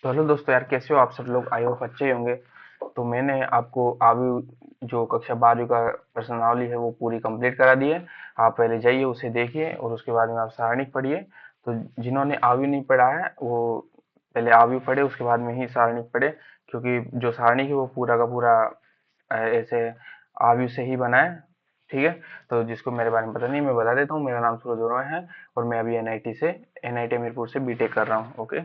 तो हेलो दोस्तों यार, कैसे हो आप सब लोग? आई होप अच्छे ही होंगे। तो मैंने आपको अभी जो कक्षा 12वीं का प्रश्नावली है वो पूरी कंप्लीट करा दी है। आप पहले जाइए उसे देखिए और उसके बाद में आप सारणिक पढ़िए। तो जिन्होंने आयु नहीं पढ़ा है वो पहले आयु पढ़े, उसके बाद में ही सारणिक पढ़े। क्योंकि जो सारणिक है वो पूरा का पूरा ऐसे आयु से ही बना है। ठीक है। तो जिसको मेरे बारे में पता नहीं, मैं बता देता हूँ। मेरा नाम सूरज वर्मा है और मैं अभी एनआईटी मीरपुर से बीटेक कर रहा हूँ। ओके,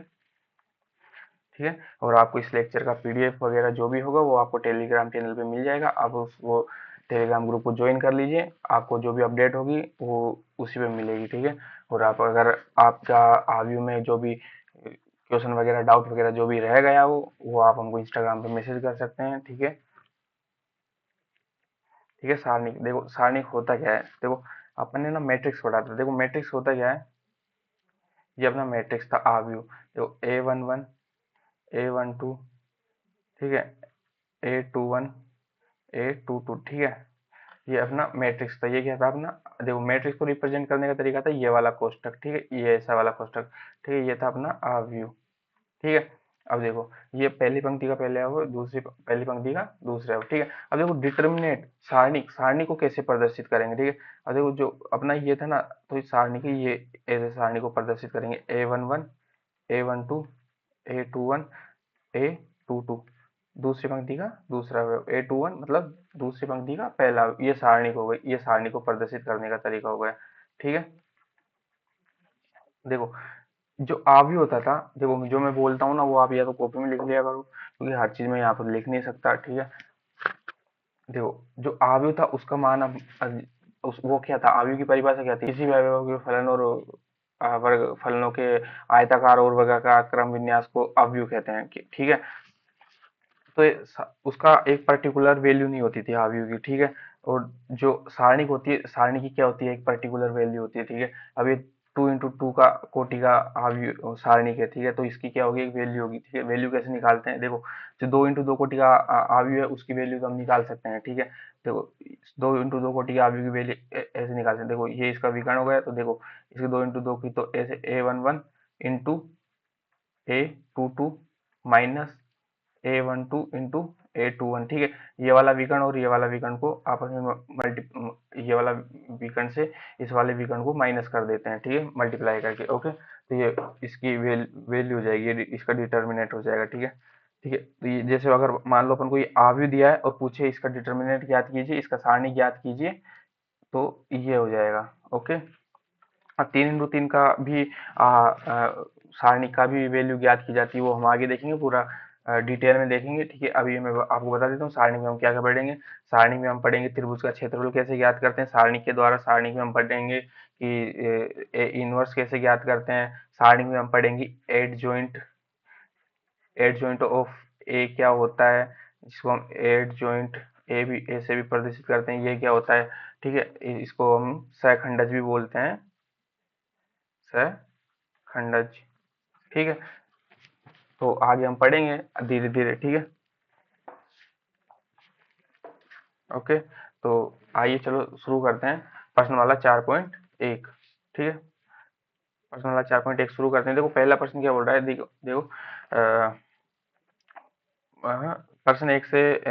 ठीक है। और आपको इस लेक्चर का पीडीएफ वगैरह जो भी होगा वो आपको टेलीग्राम चैनल पे मिल जाएगा। आप वो टेलीग्राम ग्रुप को ज्वाइन कर लीजिए। आपको जो भी अपडेट होगी वो उसी पे मिलेगी, ठीक है। और आप अगर आपका आयु में जो भी क्वेश्चन वगैरह, डाउट वगैरह जो भी रह गया हो वो आप हमको इंस्टाग्राम पे मैसेज कर सकते हैं, ठीक है। ठीक है। सारणिक देखो, सारणिक होता क्या है, देखो अपन ने ना मैट्रिक्स पढ़ा था। देखो मैट्रिक्स होता क्या है, ये अपना मैट्रिक्स था आयु। देखो A11, A12, ठीक है, A21, A22, ठीक है। ये अपना मैट्रिक्स था। ये क्या था अपना, देखो मैट्रिक्स को रिप्रेजेंट करने का तरीका था ये वाला कोष्टक, ठीक है, ये ऐसा वाला कोष्टक, ठीक है। ये था अपना आव्यूह, ठीक है। अब देखो ये पहली पंक्ति का पहले आओ, दूसरी पहली पंक्ति का दूसरे आओ, ठीक है। अब देखो डिटर्मिनेट सारणी, सारणी को कैसे प्रदर्शित करेंगे, ठीक है। अब देखो जो अपना ये था ना, तो इस सारणी की ये ऐसे सारणी को प्रदर्शित करेंगे A11, A12, A21, A22। दूसरी पंक्ति का दूसरा अवयव A21 मतलब दूसरी पंक्ति का पहला अवयव। ये सारणी हो गई, ये सारणी को प्रदर्शित करने का तरीका हो गया, ठीक है। देखो जो अवयव होता था, देखो जो मैं बोलता हूँ ना वो आप या तो कॉपी में लिख लिया करो, क्योंकि हर चीज में यहाँ पर लिख नहीं सकता, ठीक है। देखो जो अवयव था उसका मान अब वो क्या था, अवयव की परिभाषा क्या थी, किसी भी अवयव के फलन और वर्ग फलनों के आयताकार और वर्गाकार क्रम विन्यास को अवयव कहते हैं, ठीक है। तो उसका एक पर्टिकुलर वैल्यू नहीं होती थी आयु की, ठीक है। और जो सारणिक होती है, सारणी की क्या होती है, एक पर्टिकुलर वैल्यू होती है, ठीक है। अब ये 2 into 2 का कोटि का आयु सारणी है, ठीक है। तो इसकी क्या होगी, एक वैल्यू होगी, ठीक है। वैल्यू कैसे निकालते हैं, देखो जो 2 into 2 कोटि का आयु है उसकी वैल्यू तो हम निकाल सकते हैं, ठीक है। देखो 2 into 2 कोटि के आयु की वैल्यू ऐसे निकालते हैं। देखो ये इसका विकर्ण हो गया, तो देखो इसके 2 into 2 की, तो ऐसे A11 into A22 minus A12 into A21, ठीक है। ये वाला विकर्ण और ये वाला विकर्ण को आपस में मल्टी, ये वाला विकर्ण से इस वाले विकर्ण को माइनस कर देते हैं, ठीक है, मल्टीप्लाई करके। ओके, तो ये इसकी वैल्यू हो जाएगी, ये इसका डिटर्मिनेंट हो जाएगा, ठीक है। ठीक है। तो ये जैसे अगर मान लो अपन को ये आयु दिया है और पूछे इसका डिटर्मिनेंट ज्ञात कीजिए, इसका सारणी ज्ञात कीजिए, तो ये हो जाएगा। ओके। और 3 into 3 का भी सारणी का भी वैल्यू ज्ञात की जाती है, वो हम आगे देखेंगे, पूरा डिटेल में देखेंगे, ठीक है। अभी मैं आपको बता देता हूँ सारणी में हम क्या क्या पढ़ेंगे। सारणी में हम पढ़ेंगे त्रिभुज का क्षेत्रफल कैसे ज्ञात करते हैं सारणी के द्वारा। सारणी में हम पढ़ेंगे कि इनवर्स कैसे ज्ञात करते हैं। सारणी में हम पढ़ेंगे एड जॉइंट ऑफ ए क्या होता है, जिसको हम एड जॉइंट ए भी ऐसे भी प्रदर्शित करते हैं, ये क्या होता है, ठीक है। इसको हम सहखंडज भी बोलते हैं, सहखंडज, ठीक है। तो आगे हम पढ़ेंगे धीरे धीरे, ठीक है। ओके, तो आइए चलो शुरू करते हैं। प्रश्न वाला 4.1, ठीक है। प्रश्न वाला 4.1 शुरू करते हैं। देखो पहला प्रश्न क्या बोल रहा है, देखो देखो प्रश्न 1 से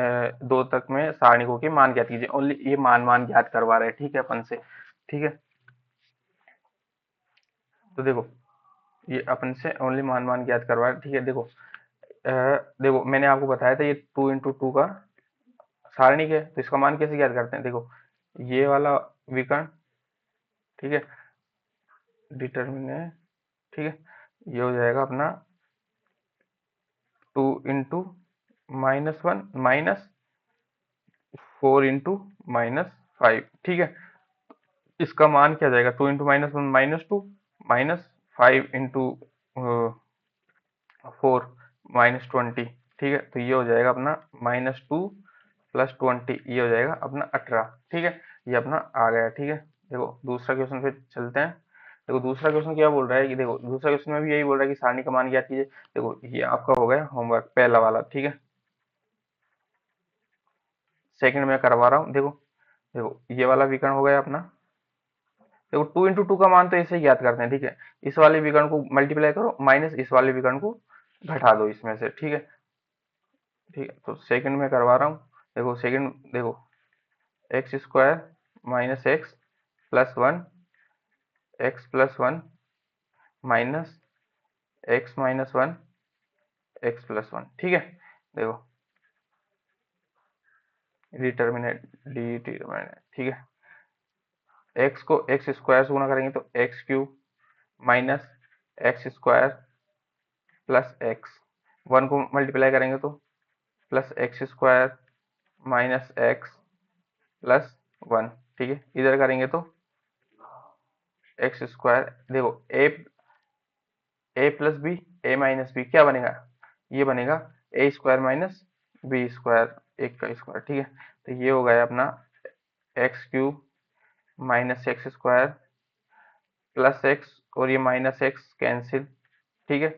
2 तक में सारणिकों के मान ज्ञात कीजिए। ओनली ये मान मान ज्ञात करवा रहे हैं, ठीक है, अपन से, ठीक है। तो देखो ये अपन से ओनली मान मान ज्ञात करवा रहे हैं, ठीक है। देखो देखो मैंने आपको बताया था ये 2 into 2 का सारणिक है, तो इसका मान कैसे ज्ञात करते हैं, देखो ये वाला विकर्ण, ठीक है, डिटर्मिनेंट, ठीक है। ये हो जाएगा अपना 2 into -1 -4 into -5, ठीक है। इसका मान क्या जाएगा, 2 into -1 -2 -5 into 4 -20, ठीक है। तो ये हो जाएगा अपना -2 + 20, ये हो जाएगा अपना 18, ठीक है। ये अपना आ गया, ठीक है। देखो दूसरा क्वेश्चन फिर चलते हैं। देखो दूसरा क्वेश्चन क्या बोल रहा है कि देखो दूसरा क्वेश्चन में भी यही बोल रहा है कि सारणी का मान ज्ञात कीजिए। देखो ये आपका हो गया होमवर्क पहला वाला, ठीक है। सेकंड में करवा रहा हूँ, देखो देखो ये वाला विकर्ण हो गया अपना। देखो 2 into 2 का मान तो ऐसे ही ज्ञात करते हैं, ठीक है। इस वाले विकर्ण को मल्टीप्लाई करो माइनस इस वाले विकर्ण को घटा दो इसमें से, ठीक है। ठीक है, तो सेकंड में करवा रहा हूँ। देखो सेकंड, देखो x square minus x plus one, x plus one minus x minus one, x plus one, ठीक है। देखो डिटर्मिनेट, डिटर्मिनेट, ठीक है। एक्स को एक्स स्क्वायर से गुणा करेंगे तो x cube minus x square plus x, one को मल्टीप्लाई करेंगे तो plus x square minus x plus one, ठीक है। इधर करेंगे तो एक्स स्क्वायर, देखो ए प्लस बी, ए माइनस बी क्या बनेगा, ये बनेगा ए स्क्वायर माइनस बी स्क्वायर, एक का स्क्वायर, ठीक है। तो ये हो गया अपना x cube minus x square plus x, और ये माइनस एक्स कैंसिल, ठीक है।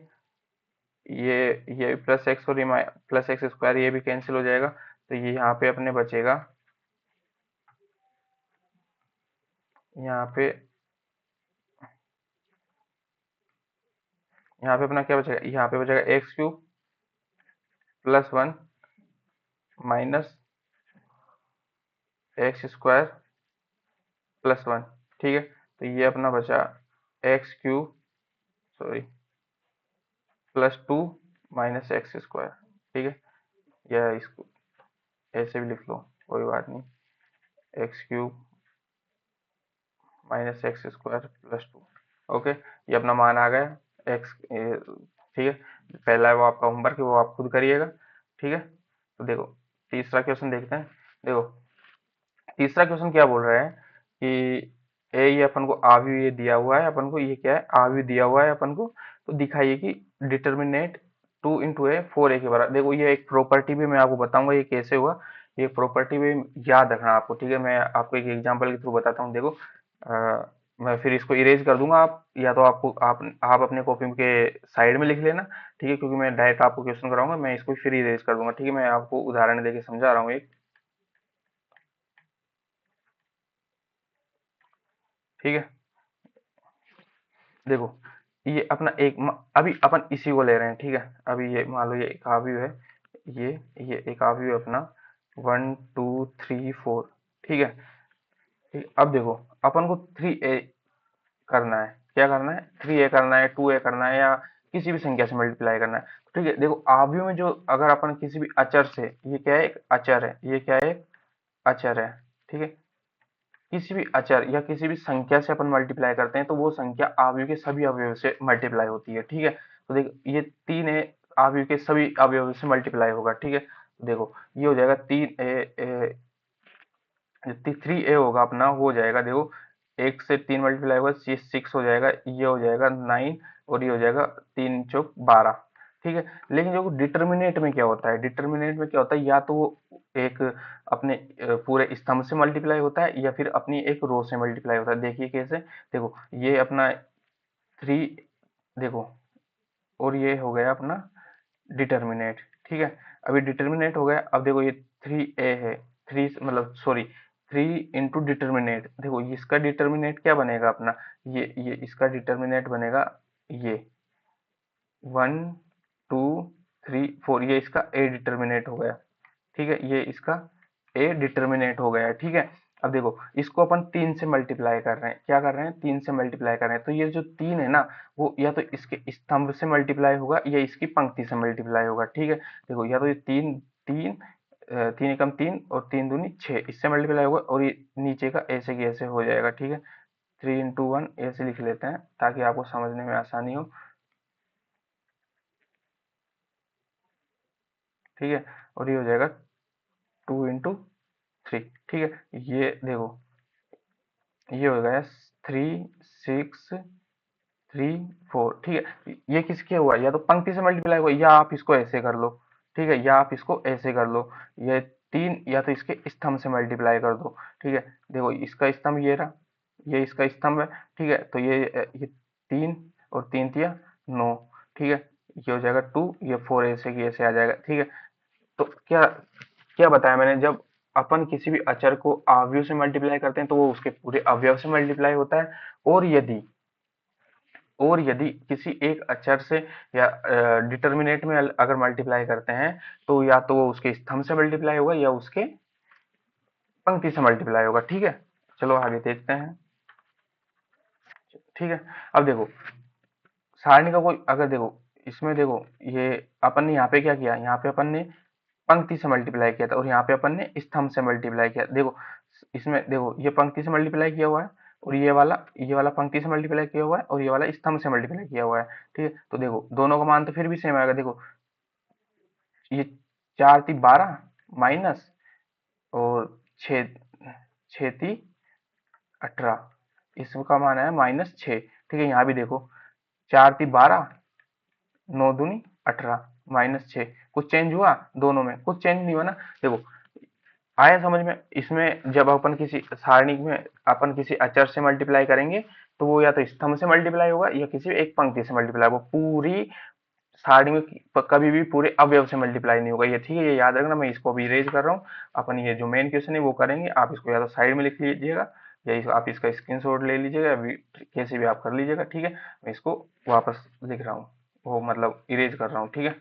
ये प्लस एक्स और ये प्लस एक्स स्क्वायर ये भी कैंसिल हो जाएगा, तो ये यहाँ पे अपने बचेगा, यहाँ पे यहाँ पे अपना क्या बचेगा, यहाँ पे बचेगा x cube plus one minus x square plus one, ठीक है। तो ये अपना बचा x cube, sorry, plus two minus x square, ठीक है। या इसको ऐसे भी लिख लो, कोई बात नहीं, x cube minus x square plus two, okay. ये अपना मान आ गया एक्स, ठीक है। पहला है वो आपका होमवर्क है, वो आप खुद करिएगा, ठीक है। तो देखो तीसरा क्वेश्चन देखते हैं। देखो तीसरा क्वेश्चन क्या बोल रहा है कि ये अपन को आव्यूह ये दिया हुआ है, अपन को ये क्या है, आव्यूह दिया हुआ है अपन को, तो दिखाइए कि डिटर्मिनेट टू इंटू ए फोर ए के बराबर। देखो ये एक प्रॉपर्टी भी मैं आपको बताऊंगा ये कैसे हुआ, ये प्रॉपर्टी भी याद रखना आपको, ठीक है। मैं आपको एक एग्जांपल के थ्रू बताता हूँ। देखो मैं फिर इसको इरेज कर दूंगा, आप या तो आपको आप अपने कॉपी के साइड में लिख लेना, ठीक है, क्योंकि मैं डायरेक्ट आपको क्वेश्चन कराऊंगा, मैं इसको फिर इरेज कर दूंगा, ठीक है। मैं आपको उदाहरण देके समझा रहा हूँ एक, ठीक है। देखो ये अपना एक अभी अपन इसी को ले रहे हैं, ठीक है। अभी ये मान लो ये एक आव्यूह है, ये ये एक आव्यूह है अपना, वन टू थ्री फोर, ठीक है। ठीक, अब देखो अपन को थ्री ए करना है, क्या करना है, थ्री ए करना है, टू ए करना है, या किसी भी संख्या से मल्टीप्लाई करना है, ठीक है। देखो आव्यूह में जो अगर अपन किसी भी अचर से, ये क्या है, एक अचर है, ये क्या है, एक अचर है, ठीक है। किसी भी अचर या किसी भी संख्या से अपन मल्टीप्लाई करते हैं तो वो संख्या आव्यूह के सभी अवयव से मल्टीप्लाई होती है, ठीक है। तो देखो ये तीन है, आव्यूह के सभी अवयव से मल्टीप्लाई होगा, ठीक है। तो देखो ये हो जाएगा तीन ए, थ्री ए होगा अपना, हो जाएगा, देखो एक से तीन मल्टीप्लाई होगा, सिक्स हो जाएगा, ये हो जाएगा नाइन, और ये हो जाएगा तीन चौक बारह, ठीक है। लेकिन जो डिटर्मिनेट में क्या होता है, डिटर्मिनेट में क्या होता है, या तो वो एक अपने पूरे स्तंभ से मल्टीप्लाई होता है, या फिर अपनी एक रो से मल्टीप्लाई होता है। देखिए कैसे, देखो ये अपना थ्री, देखो, और ये हो गया अपना डिटर्मिनेट, ठीक है। अभी डिटर्मिनेट हो गया, अब देखो ये थ्री ए है, थ्री मतलब सॉरी, थ्री इंटू डिटर्मिनेट, देखो इसका डिटर्मिनेट क्या बनेगा अपना, ये इसका डिटर्मिनेट बनेगा, ये वन टू थ्री फोर, ये इसका ए डिटर्मिनेट हो गया, ठीक है। ये इसका ए डिटर्मिनेट हो गया है, ठीक है। अब देखो इसको अपन तीन से मल्टीप्लाई कर रहे हैं, क्या कर रहे हैं, तीन से मल्टीप्लाई कर रहे हैं, तो ये जो तीन है ना, वो या तो इसके स्तंभ से मल्टीप्लाई होगा या इसकी पंक्ति से मल्टीप्लाई होगा, ठीक है। देखो या तो ये तीन, तीन, तीन एकम तीन और तीन दूनी छः, इससे मल्टीप्लाई होगा, और ये नीचे का ऐसे की ऐसे हो जाएगा, ठीक है। थ्री इंटू वन ऐसे लिख लेते हैं ताकि आपको समझने में आसानी हो, ठीक है। और ये हो जाएगा टू इंटू थ्री, ठीक है। ये देखो ये हो गया थ्री सिक्स थ्री फोर, ठीक है। ये किसके हुआ, या तो पंक्ति से मल्टीप्लाई हुआ, या आप इसको ऐसे कर लो, ठीक है, या आप इसको ऐसे कर लो, ये तीन या तो इसके स्तंभ से मल्टीप्लाई कर दो, ठीक है। देखो इसका स्तंभ ये रहा, ये इसका स्तंभ है, ठीक है। तो ये तीन और तीन तिया नौ, ठीक है। ये हो जाएगा टू, ये फोर ऐसे की ऐसे आ जाएगा, ठीक है। तो क्या क्या बताया मैंने, जब अपन किसी भी अचर को अवयव से मल्टीप्लाई करते हैं तो वो उसके पूरे अवयव से मल्टीप्लाई होता है, और यदि और यदि किसी एक अक्षर से या डिटर्मिनेट में अगर मल्टीप्लाई करते हैं तो या तो वो उसके स्तंभ से मल्टीप्लाई होगा या उसके पंक्ति से मल्टीप्लाई होगा। ठीक है, चलो आगे देखते हैं। ठीक है, अब देखो सारणी का कोई अगर देखो इसमें देखो ये अपन ने यहाँ पे क्या किया, यहाँ पे अपन ने पंक्ति से मल्टीप्लाई किया था और यहाँ पे अपन ने स्तंभ से मल्टीप्लाई किया। देखो इसमें देखो ये पंक्ति से मल्टीप्लाई किया हुआ है और ये वाला पंक्ति से मल्टीप्लाई किया हुआ है और ये वाला स्तंभ से मल्टीप्लाई किया हुआ है। ठीक है, तो देखो दोनों का मान तो फिर भी सेम आएगा। देखो ये 4×3 = 12 माइनस और 6×3 = 18, इसका मान है -6। ठीक है, यहाँ भी देखो 4×3 = 12, 9×2 = 18 -6, कुछ चेंज हुआ दोनों में? कुछ चेंज नहीं हुआ ना। देखो आया समझ में? इसमें जब अपन किसी सारणी में अपन किसी अचर से मल्टीप्लाई करेंगे तो वो या तो स्तंभ से मल्टीप्लाई होगा या किसी एक पंक्ति से मल्टीप्लाई होगा, पूरी सारणी में कभी भी पूरे अवयव से मल्टीप्लाई नहीं होगा ये। ठीक है, ये याद रखना। मैं इसको अभी इरेज कर रहा हूँ। अपन ये जो मेन क्वेश्चन है वो करेंगे, आप इसको या तो साइड में लिख लीजिएगा या आप इसका स्क्रीनशॉट ले लीजिएगा, कैसे भी आप कर लीजिएगा। ठीक है, मैं इसको वापस लिख रहा हूँ, वो मतलब इरेज कर रहा हूँ। ठीक है,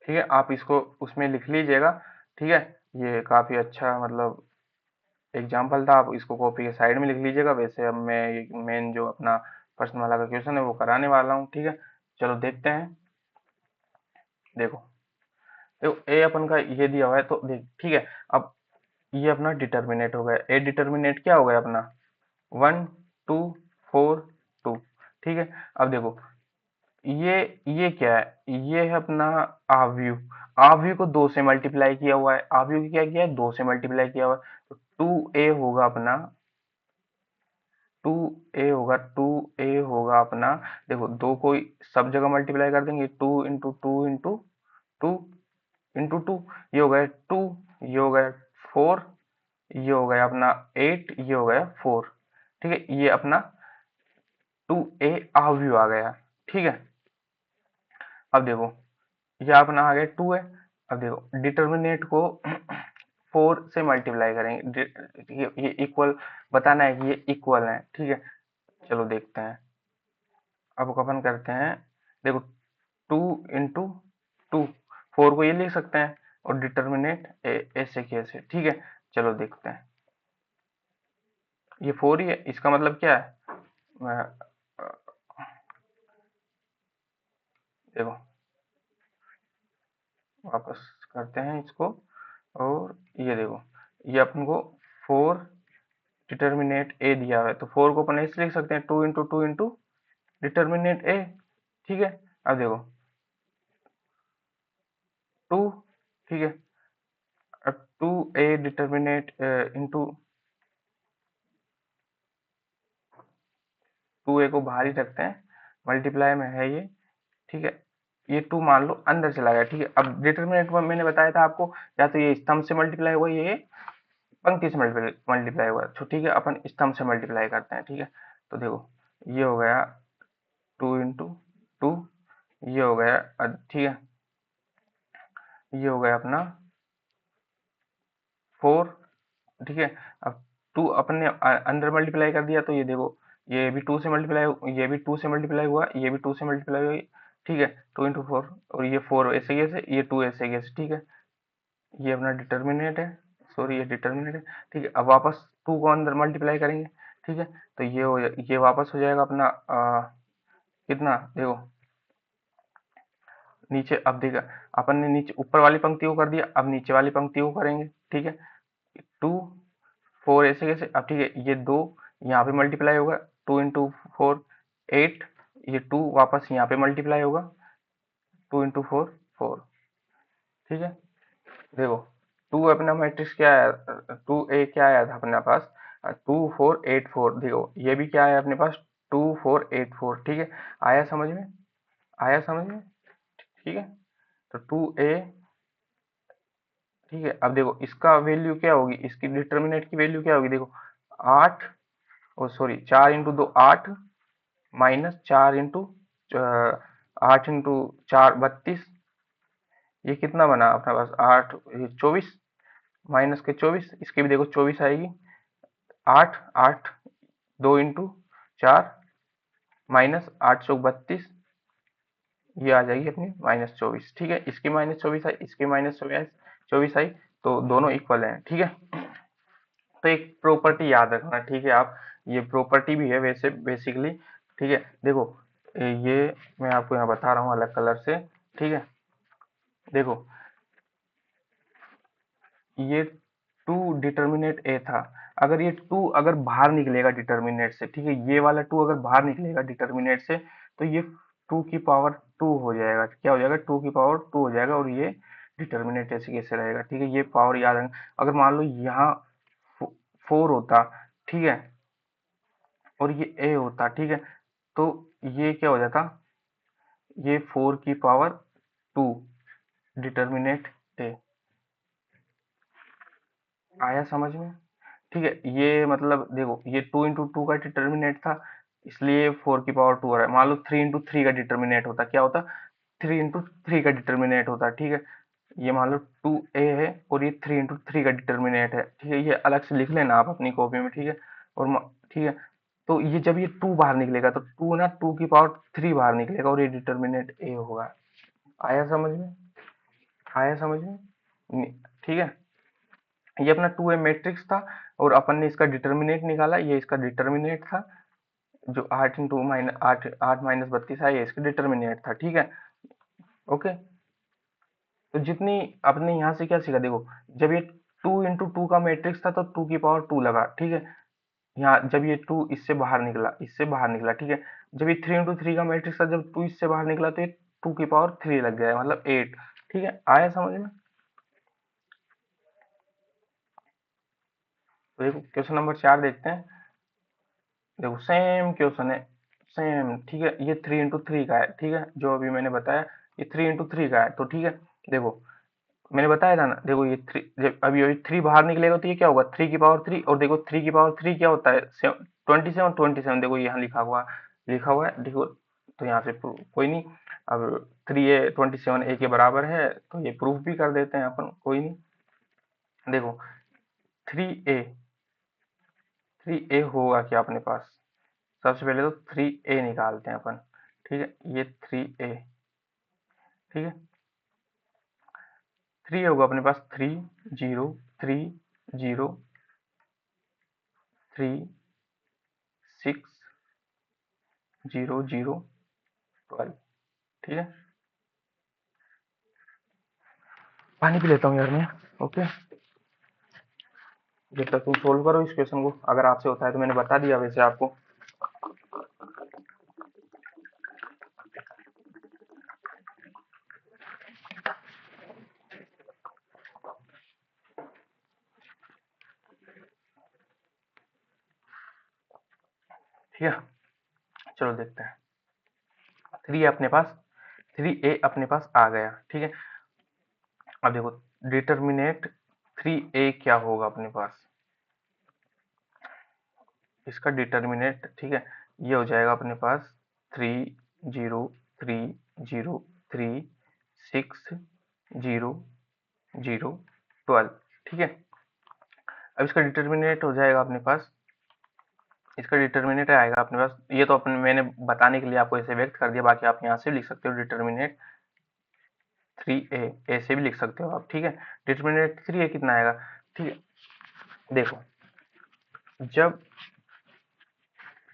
ठीक है, आप इसको उसमें लिख लीजिएगा। ठीक है, ये काफी अच्छा मतलब एग्जाम्पल था, आप इसको कॉपी के साइड में लिख लीजिएगा। वैसे अब मैं मेन जो अपना प्रश्न वाला का क्वेश्चन है वो कराने वाला हूँ। ठीक है, चलो देखते हैं। देखो देखो ए अपन का ये दिया हुआ है तो देख, ठीक है। अब ये अपना डिटर्मिनेट हो गया, ए डिटर्मिनेट क्या हो गया अपना 1 2 4 2। ठीक है, अब देखो ये ये क्या है, ये है अपना आव्यूह। आव्यूह को 2 से मल्टीप्लाई किया हुआ है, आव्यूह को क्या किया है 2 से मल्टीप्लाई किया हुआ है। तो 2a होगा अपना, 2a अपना। देखो दो को सब जगह मल्टीप्लाई कर देंगे, 2 × 2 × 2 ये हो गया 2, ये हो गया 4, ये हो गया अपना 8, ये हो गया 4। ठीक है, ये अपना 2a आव्यूह आ गया। ठीक है, अब देखो ये अपना आ गया 2 है। अब देखो डिटर्मिनेट को 4 से मल्टीप्लाई करेंगे, ये इक्वल बताना है कि ये इक्वल है। ठीक है, चलो देखते हैं। अब अपन करते हैं, देखो 2 × 2, 4 को ये लिख सकते हैं और डिटर्मिनेट ऐसे कैसे। ठीक है, चलो देखते हैं। ये 4 ही है, इसका मतलब क्या है, अ, देखो वापस करते हैं इसको। और ये देखो ये अपन को 4 डिटर्मिनेट ए दिया हुआ है, तो 4 को अपन ऐसे लिख सकते हैं 2 × 2 × डिटर्मिनेट ए। ठीक है, अब देखो 2। ठीक है, अब 2a डिटर्मिनेट इंटू 2a को बाहर ही रखते हैं, मल्टीप्लाई में है ये। ठीक है, ये 2 मान लो अंदर चला गया। ठीक है, अब डिटर्मिनेंट में मैंने बताया था आपको या तो ये स्तंभ से मल्टीप्लाई हुआ, ये पंक्ति से मल्टीप्लाई हुआ। तो ठीक है, अपन स्तंभ से मल्टीप्लाई करते हैं। ठीक है, तो देखो ये हो गया 2 × 2, ये हो गया ठीक है, ये हो गया अपना 4। ठीक है, अब 2 अपन ने अंदर मल्टीप्लाई कर दिया तो ये देखो ये भी 2 से मल्टीप्लाई, ये भी 2 से मल्टीप्लाई हुआ, ये भी 2 से मल्टीप्लाई हुई। ठीक है, 2 × 4 और ये 4 ऐसे कैसे, ये 2 ऐसे कैसे। ठीक है, ये अपना डिटर्मिनेट है, सॉरी ये डिटर्मिनेट है। ठीक है, अब वापस 2 को अंदर मल्टीप्लाई करेंगे। ठीक है, तो ये वापस हो जाएगा अपना कितना, देखो नीचे। अब देखा अपन ने नीचे ऊपर वाली पंक्ति को कर दिया, अब नीचे वाली पंक्ति को करेंगे। ठीक है, 2 4 ऐसे कैसे। अब ठीक है, ये 2 यहाँ पे मल्टीप्लाई होगा, 2 × 4 8, ये 2 वापस यहाँ पे मल्टीप्लाई होगा। 2 इंटू 4 4, ठीक है। देखो 2 अपना मैट्रिक्स क्या है, 2a क्या आया था अपने पास, 2 4 8 4। देखो ये भी क्या है अपने पास, 2 4 8 4, ठीक है। आया समझ में, आया समझ में, ठीक है। तो 2a, ठीक है। अब देखो इसका वैल्यू क्या होगी, इसकी डिटर्मिनेंट की वैल्यू क्या होगी, देखो 8, oh sorry 4 into 2 8, minus 4 into 8 into 4 32, ये कितना बना अपने पास 8, 24, माइनस के 24, इसकी भी देखो 24 आएगी, 8 8, 2 इंटू 4, माइनस 8 चौक 32, ये आ जाएगी अपनी -24, ठीक है। इसकी -24 आई, इसकी -24 आई, तो दोनों इक्वल हैं, ठीक है। तो एक प्रॉपर्टी याद रखना, ठीक है आप, ये प्रॉपर्टी भी है वैसे बेसिकली, ठीक है। देखो ये मैं आपको यहाँ बता रहा हूँ अलग कलर से, ठीक है। देखो ये 2 डिटर्मिनेट ए था, अगर ये 2 अगर बाहर निकलेगा डिटर्मिनेट से, ठीक है, ये वाला 2 अगर बाहर निकलेगा डिटर्मिनेट से, तो ये 2 की पावर 2 हो जाएगा, क्या हो जाएगा, 2 की पावर 2 हो जाएगा, और ये डिटर्मिनेट ऐसे कैसे रहेगा, ठीक है। ये पावर याद रखना। अगर मान लो यहाँ 4 होता, ठीक है, और ये ए होता, ठीक है, तो ये क्या हो जाता, ये 4 की पावर 2 डिटर्मिनेट ए, आया समझ में, ठीक है। ये मतलब देखो ये 2 इंटू 2 का डिटर्मिनेट था, इसलिए 4 की पावर 2 आ रहा है। मान लो 3 इंटू 3 का डिटर्मिनेट होता, क्या होता, 3 इंटू 3 का डिटर्मिनेट होता, ठीक है। ये मान लो 2a है, और ये 3 इंटू 3 का डिटर्मिनेट है, ठीक है। ये अलग से लिख लेना आप अपनी कॉपी में, ठीक है। और ठीक है, तो ये जब ये 2 बाहर निकलेगा, तो 2 ना 2 की पावर 3 बाहर निकलेगा, और ये डिटर्मिनेट a होगा। आया समझ में, आया समझ में, ठीक है। ये अपना 2a मैट्रिक्स था, और अपन ने इसका डिटर्मिनेट निकाला, ये इसका डिटर्मिनेट था, जो 8 इंटू माइनस 8 माइनस 32 है, ये इसका डिटर्मिनेट था, ठीक है। ओके, तो जितनी आपने यहाँ से क्या सीखा, देखो जब ये 2 इंटू 2 का मैट्रिक्स था, तो 2 की पावर 2 लगा, ठीक है। यहाँ जब ये 2 इससे बाहर निकला, इससे बाहर निकला, ठीक है। जब ये 3 इंटू 3 का मैट्रिक्स था, जब 2 इससे बाहर निकला, तो ये 2 की पावर 3 लग गया, मतलब 8, ठीक है। आया समझ में। तो देखो क्वेश्चन नंबर 4 देखते हैं। देखो सेम क्वेश्चन है, सेम, ठीक है। ये 3 इंटू 3 का है, ठीक है, जो अभी मैंने बताया, ये 3 इंटू 3 का है, तो ठीक है। देखो मैंने बताया था ना, देखो ये 3, जब अभी अभी 3 बाहर निकलेगा, तो ये क्या होगा, 3 की पावर 3, और देखो 3 की पावर 3 क्या होता है, 27 27, देखो यहाँ लिखा हुआ है, देखो। तो यहाँ से कोई नहीं, अब 3a 27 a के बराबर है, तो ये प्रूफ भी कर देते हैं अपन, कोई नहीं। देखो 3a, 3a होगा क्या अपने पास, सबसे पहले तो 3a निकालते हैं अपन, ठीक है। ये 3a, ठीक है, 3 होगा अपने पास, 3 0 3 0 3 6 0 0 12, ठीक है। पानी पी लेता हूँ यार मैं, ओके। जब तक तुम सोल्व करो इस क्वेश्चन को, अगर आपसे होता है तो, मैंने बता दिया वैसे आपको। ठीक है, चलो देखते हैं। 3 अपने पास, 3a अपने पास आ गया, ठीक है। अब देखो डिटर्मिनेट 3a क्या होगा अपने पास, इसका डिटर्मिनेट, ठीक है, ये हो जाएगा अपने पास 3 0 3 0 3 6 0 0 12, ठीक है। अब इसका डिटर्मिनेट हो जाएगा अपने पास, इसका डिटर्मिनेट आएगा अपने पास, ये तो अपने मैंने बताने के लिए आपको ऐसे व्यक्त कर दिया, बाकी आप यहाँ से लिख सकते हो डिटर्मिनेट 3a, ऐसे भी लिख सकते हो आप, ठीक है। डिटर्मिनेट 3a कितना आएगा, ठीक है। देखो जब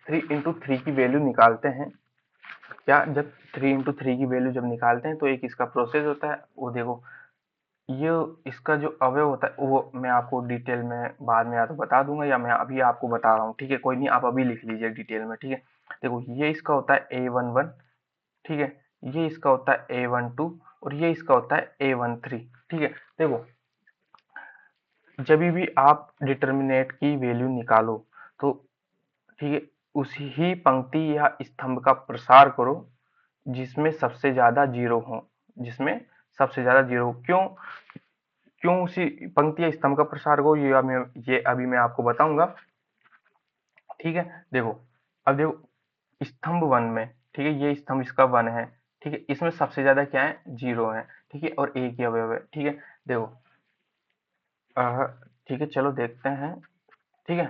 3 इंटू 3 की वैल्यू निकालते हैं, क्या जब 3 इंटू 3 की वैल्यू जब निकालते हैं, तो एक इसका प्रोसेस होता है, वो देखो ये इसका जो अवयव होता है, वो मैं आपको डिटेल में बाद में या तो बता दूंगा, या मैं अभी आपको बता रहा हूँ, ठीक है। कोई नहीं, आप अभी लिख लीजिए डिटेल में, ठीक है। देखो ये इसका होता है A11, ठीक है, ये इसका होता है A12 और ये इसका होता है A13। ठीक है, देखो जब भी आप डिटर्मिनेंट की वैल्यू निकालो तो ठीक है उसी ही पंक्ति या स्तंभ का प्रसार करो जिसमें सबसे ज्यादा जीरो हो, जिसमें सबसे ज्यादा जीरो हो। क्यों क्यों उसी पंक्ति या स्तंभ का प्रसार करो, ये अभी मैं आपको बताऊंगा। ठीक है, देखो अब देखो स्तंभ वन में, ठीक है ये स्तंभ इसका वन है, ठीक है इसमें सबसे ज्यादा क्या है, जीरो है, ठीक है और एक ही अवयव है। ठीक है, देखो ठीक है चलो देखते हैं। ठीक है,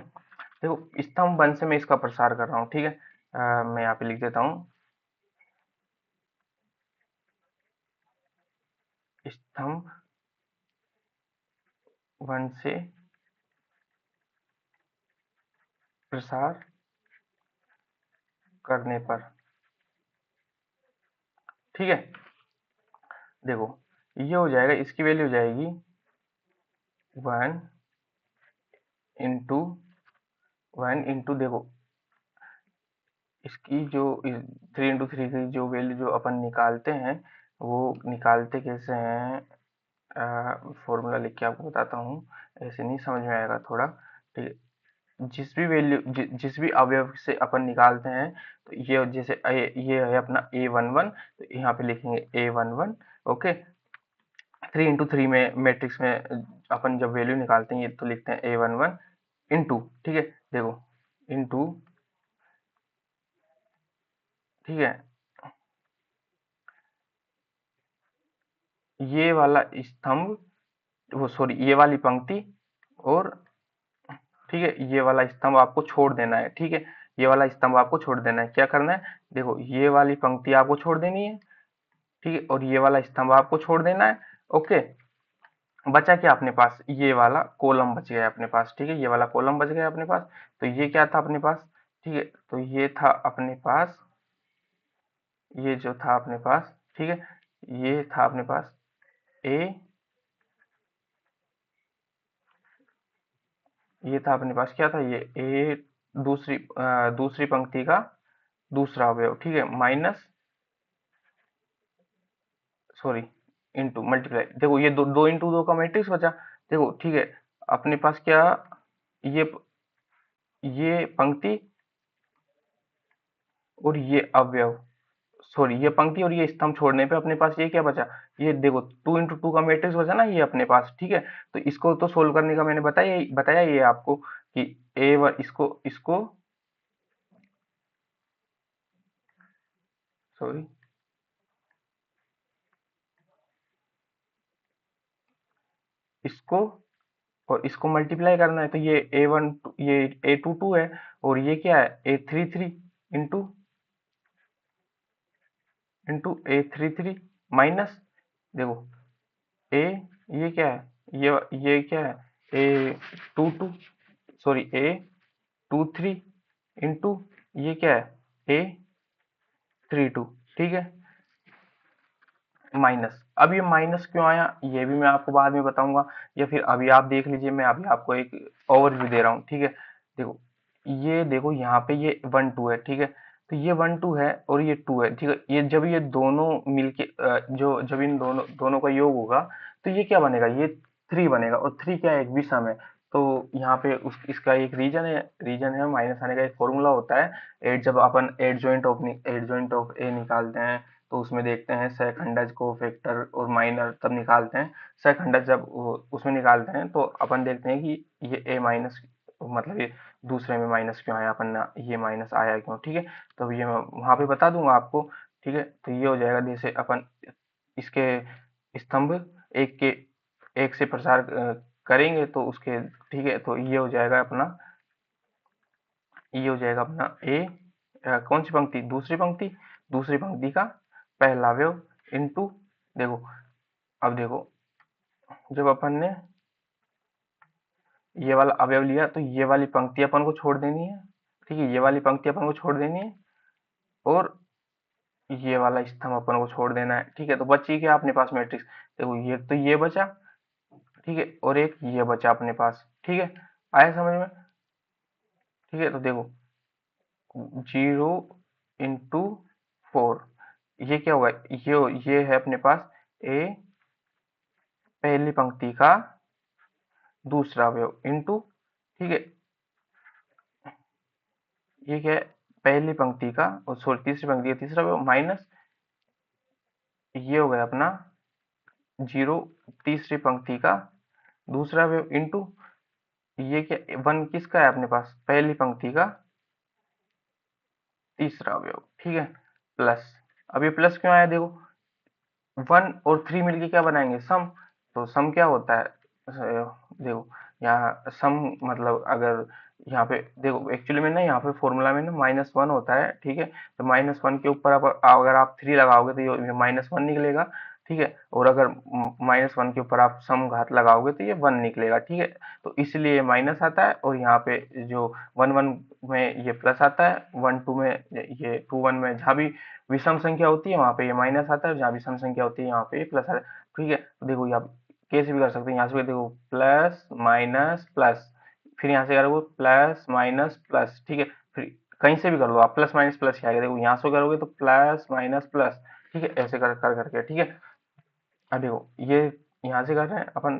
देखो स्तंभ वन से मैं इसका प्रसार कर रहा हूँ। ठीक है, मैं यहाँ पे लिख देता हूँ स्तंभ वन से प्रसार करने पर। ठीक है, देखो ये हो जाएगा, इसकी वैल्यू हो जाएगी 1 इंटू देखो इसकी जो 3 इंटू 3 की जो वैल्यू जो अपन निकालते हैं वो निकालते कैसे हैं, फॉर्मूला लिख के आपको बताता हूँ, ऐसे नहीं समझ में आएगा थोड़ा। ठीक है, जिस भी वैल्यू जिस भी अवयव से अपन निकालते हैं तो ये जैसे ये है अपना A11, तो यहाँ पे लिखेंगे A11। ओके, 3 इंटू 3 में मैट्रिक्स में अपन जब वैल्यू निकालते हैं ये तो लिखते हैं A11 इंटू, ठीक है देखो इंटू, ठीक है ये वाला स्तंभ, वो सॉरी ये वाली पंक्ति, और ठीक है ये वाला स्तंभ आपको छोड़ देना है। ठीक है, ये वाला स्तंभ आपको छोड़ देना है, क्या करना है, देखो ये वाली पंक्ति आपको छोड़ देनी है, ठीक है और ये वाला स्तंभ आपको छोड़ देना है। ओके, बचा क्या अपने पास, ये वाला कॉलम बच गया अपने पास। ठीक है, ये वाला कॉलम बच गया अपने पास, तो ये क्या था अपने पास, ठीक है तो ये था अपने पास, ये जो था अपने पास, ठीक है ये था अपने पास ए, ये था अपने पास क्या था, ये ए दूसरी पंक्ति का दूसरा अवयव। ठीक है, माइनस सॉरी इनटू मल्टीप्लाई, देखो ये दो इंटू दो का मैट्रिक्स बचा। देखो ठीक है, अपने पास क्या, ये ये पंक्ति और ये अवयव, सॉरी ये पंक्ति और ये स्तंभ छोड़ने पे अपने पास ये क्या बचा, ये देखो 2 इंटू 2 का मैट्रिक्स बचा ना ये अपने पास। ठीक है, तो इसको तो सोल्व करने का मैंने बताया ये आपको कि इसको इसको सॉरी इसको और इसको मल्टीप्लाई करना है, तो ये A1 ये A22 है और ये क्या है A33 इंटू A33 माइनस, देखो ए, ये क्या है, ये क्या है A22 सॉरी A23 इंटू ये क्या है A32। ठीक है, माइनस, अब ये माइनस क्यों आया ये भी मैं आपको बाद में बताऊंगा, या फिर अभी आप देख लीजिए, मैं अभी आपको एक ओवरव्यू दे रहा हूँ। ठीक है, देखो ये देखो यहाँ पे ये 1 2 है, ठीक है तो ये 1 2 है और ये 2 है। ठीक है, ये जब ये दोनों मिलके जो जब इन दोनों दोनों का योग होगा तो ये क्या बनेगा, ये 3 बनेगा, और 3 क्या है, एक विषम है। तो यहाँ पे इसका एक रीजन है माइनस आने का एक फॉर्मूला होता है। एड जब अपन एड जॉइंट ऑफ ए निकालते हैं तो उसमें देखते हैं सहखंडज को फैक्टर और माइनर तब निकालते हैं, सहखंडज जब उसमें निकालते हैं तो अपन देखते हैं कि ये ए माइनस, मतलब ये दूसरे में माइनस क्यों आया, अपन ना ये माइनस आया क्यों। ठीक है, तो ये मैं वहां पे बता दूंगा आपको। ठीक है, तो ये हो जाएगा जैसे अपन इसके स्तंभ एक के एक से प्रसार करेंगे तो उसके, ठीक है तो ये हो जाएगा अपना कौन सी पंक्ति, दूसरी पंक्ति का पहला अवयव इनटू, देखो अब देखो जब अपन ने ये वाला अवयव लिया तो ये वाली पंक्ति अपन को छोड़ देनी है। ठीक है, ये वाली पंक्ति अपन को छोड़ देनी है और ये वाला स्तंभ अपन को छोड़ देना है। ठीक है, तो बची क्या अपने पास मैट्रिक्स, देखो ये तो ये बचा, ठीक है और एक ये बचा अपने पास। ठीक है, आया समझ में। ठीक है, तो देखो 0 इंटू 4, ये क्या होगा, ये है अपने पास ए पहली पंक्ति का दूसरा अवयव इनटू, ठीक है, ये क्या है, पहली पंक्ति का, और सॉरी तीसरी पंक्ति का तीसरा अवयव माइनस ये हो गया अपना जीरो तीसरी पंक्ति का दूसरा अवयव इनटू ये क्या, वन किसका है अपने पास, पहली पंक्ति का तीसरा अवयव, ठीक है, प्लस। अब ये प्लस क्यों आया, देखो 1 और 3 मिलके क्या बनाएंगे, सम। तो सम क्या होता है, देखो यहाँ सम मतलब अगर यहाँ पे देखो एक्चुअली में ना, यहाँ पे फॉर्मूला में ना -1 होता है, ठीक है। तो -1 के ऊपर अगर आप 3 लगाओगे तो ये -1 निकलेगा, ठीक है। और अगर -1 के ऊपर आप सम घात लगाओगे तो ये 1 निकलेगा, ठीक है। तो इसलिए माइनस आता है, और यहाँ पे जो 1 1 में ये प्लस आता है, 1 2 में ये 2 1 में जहाँ भी विषम संख्या होती है वहां पे ये माइनस आता है, जहाँ विषम संख्या होती है यहाँ पे ये प्लस आता है, ठीक है। तो देखो ये आप कैसे भी कर सकते हैं, यहाँ से देखो प्लस माइनस प्लस, फिर यहाँ से करोगे प्लस माइनस प्लस, ठीक है। फिर कहीं से भी कर लो आप, प्लस माइनस प्लस ही आएगा, देखो यहाँ से करोगे तो प्लस माइनस प्लस, ठीक है, ऐसे कर कर करके, ठीक है। अब देखो ये यहाँ से कर रहे हैं अपन,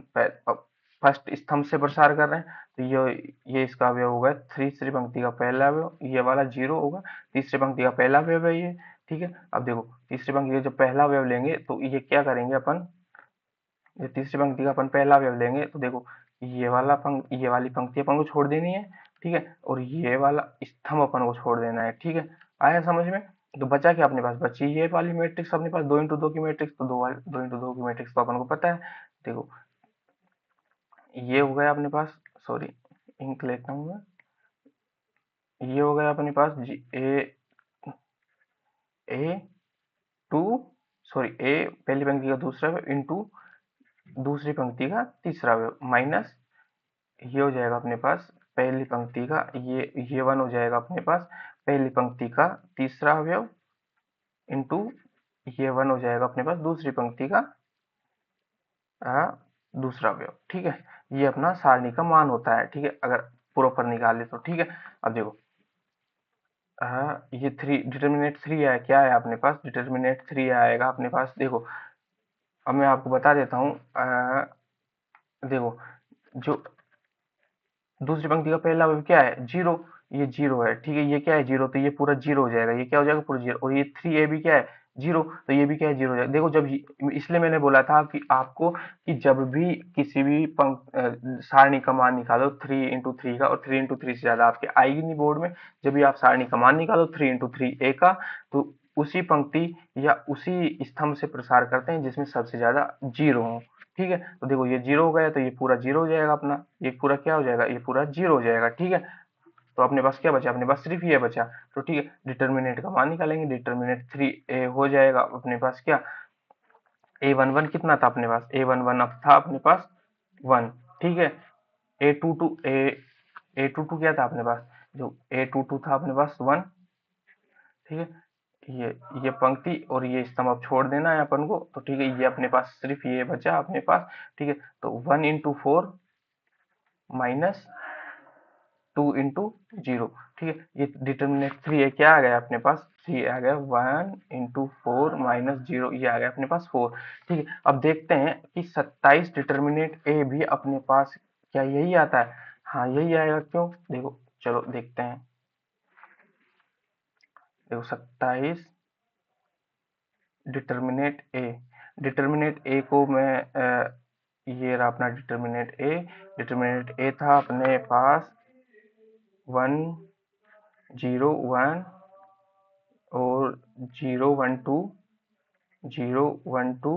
फर्स्ट स्तंभ से प्रसार कर रहे हैं, तो ये इसका अवयव होगा तीसरी पंक्ति का पहला अवयव, ये वाला 0 होगा, तीसरी पंक्ति का पहला अवयव है ये, ठीक है। अब देखो तीसरी पंक्ति का जब पहला अवयव लेंगे तो ये क्या करेंगे अपन, ये तीसरी पंक्ति का अपन पहला अवयव लेंगे तो देखो ये वाली पंक्ति अपन को छोड़ देनी है, ठीक है, और ये वाला स्तंभ अपन को छोड़ देना है, ठीक है। आया समझ में। तो बचा क्या अपने पास, बची ये वाली मैट्रिक्स अपने पास 2 × 2 की मैट्रिक्स, तो 2 × 2 की मैट्रिक्स तो अपन को पता है। देखो ये हो गया अपने पास, सॉरी इंक लेता हूँ मैं, ये हो गया अपने पास जी ए टू, सॉरी ए पहली पंक्ति का दूसरा इनटू दूसरी पंक्ति का तीसरा माइनस ये हो जाएगा अपने पास पहली पंक्ति का ये 1 हो जाएगा अपने पास पहली पंक्ति का तीसरा अवयव इनटू ये 1 हो जाएगा अपने पास दूसरी पंक्ति का दूसरा अवयव, ठीक है। ये अपना सारणी का मान होता है, ठीक है, अगर प्रॉपर निकाले तो, ठीक है। अब देखो ये 3 डिटर्मिनेट 3 है, क्या है अपने पास, डिटर्मिनेट 3 आएगा अपने पास। देखो अब मैं आपको बता देता हूँ, देखो जो दूसरी पंक्ति का पहला अवयव क्या है, 0, ये 0 है, ठीक है। ये क्या है 0, तो ये पूरा 0 हो जाएगा, ये क्या हो जाएगा पूरा 0, और ये 3 भी क्या है 0, तो ये भी क्या है 0 हो जाएगा। देखो जब इसलिए मैंने बोला था कि आपको कि जब भी किसी भी सारणी का मान निकालो 3 × 3 का, और 3 × 3 से ज्यादा आपके आएगी नहीं बोर्ड में, जब भी आप सारणी का मान निकालो 3 × 3 ए का, तो उसी पंक्ति या उसी स्तंभ से प्रसार करते हैं जिसमें सबसे ज्यादा 0 हो, ठीक है। तो देखो ये 0 हो गया, तो ये पूरा 0 हो जाएगा अपना, ये पूरा क्या हो जाएगा, ये पूरा 0 हो जाएगा, ठीक है। तो अपने पास क्या बचा, अपने पास सिर्फ ये बचा, तो ठीक है डिटर्मिनेंट का मान निकालेंगे, डिटर्मिनेंट 3a हो जाएगा अपने पास क्या, a11 कितना था अपने पास, a11 अब था अपने पास 1, ठीक है। a22 क्या था अपने पास, जो a22 था अपने पास 1, ठीक है। ये पंक्ति और ये स्तंभ अब छोड़ देना है अपन को, तो ठीक है ये अपने पास सिर्फ ये बचा अपने पास, ठीक है। तो 1 × 4 माइनस 2 × 0, ठीक है। ये डिटर्मिनेंट 3 है, क्या आ गया अपने पास 3 आ गया, 1 × 4 - 0, ये आ गया अपने पास 4, ठीक है। अब देखते हैं कि 27 डिटर्मिनेंट ए भी अपने पास क्या यही आता है, हाँ यही आएगा, क्यों, देखो चलो देखते हैं। देखो 27 डिटर्मिनेट ए को मैं ये रहा अपना डिटर्मिनेट ए था अपने पास 1 0 1 और 0 1 2 0 1 2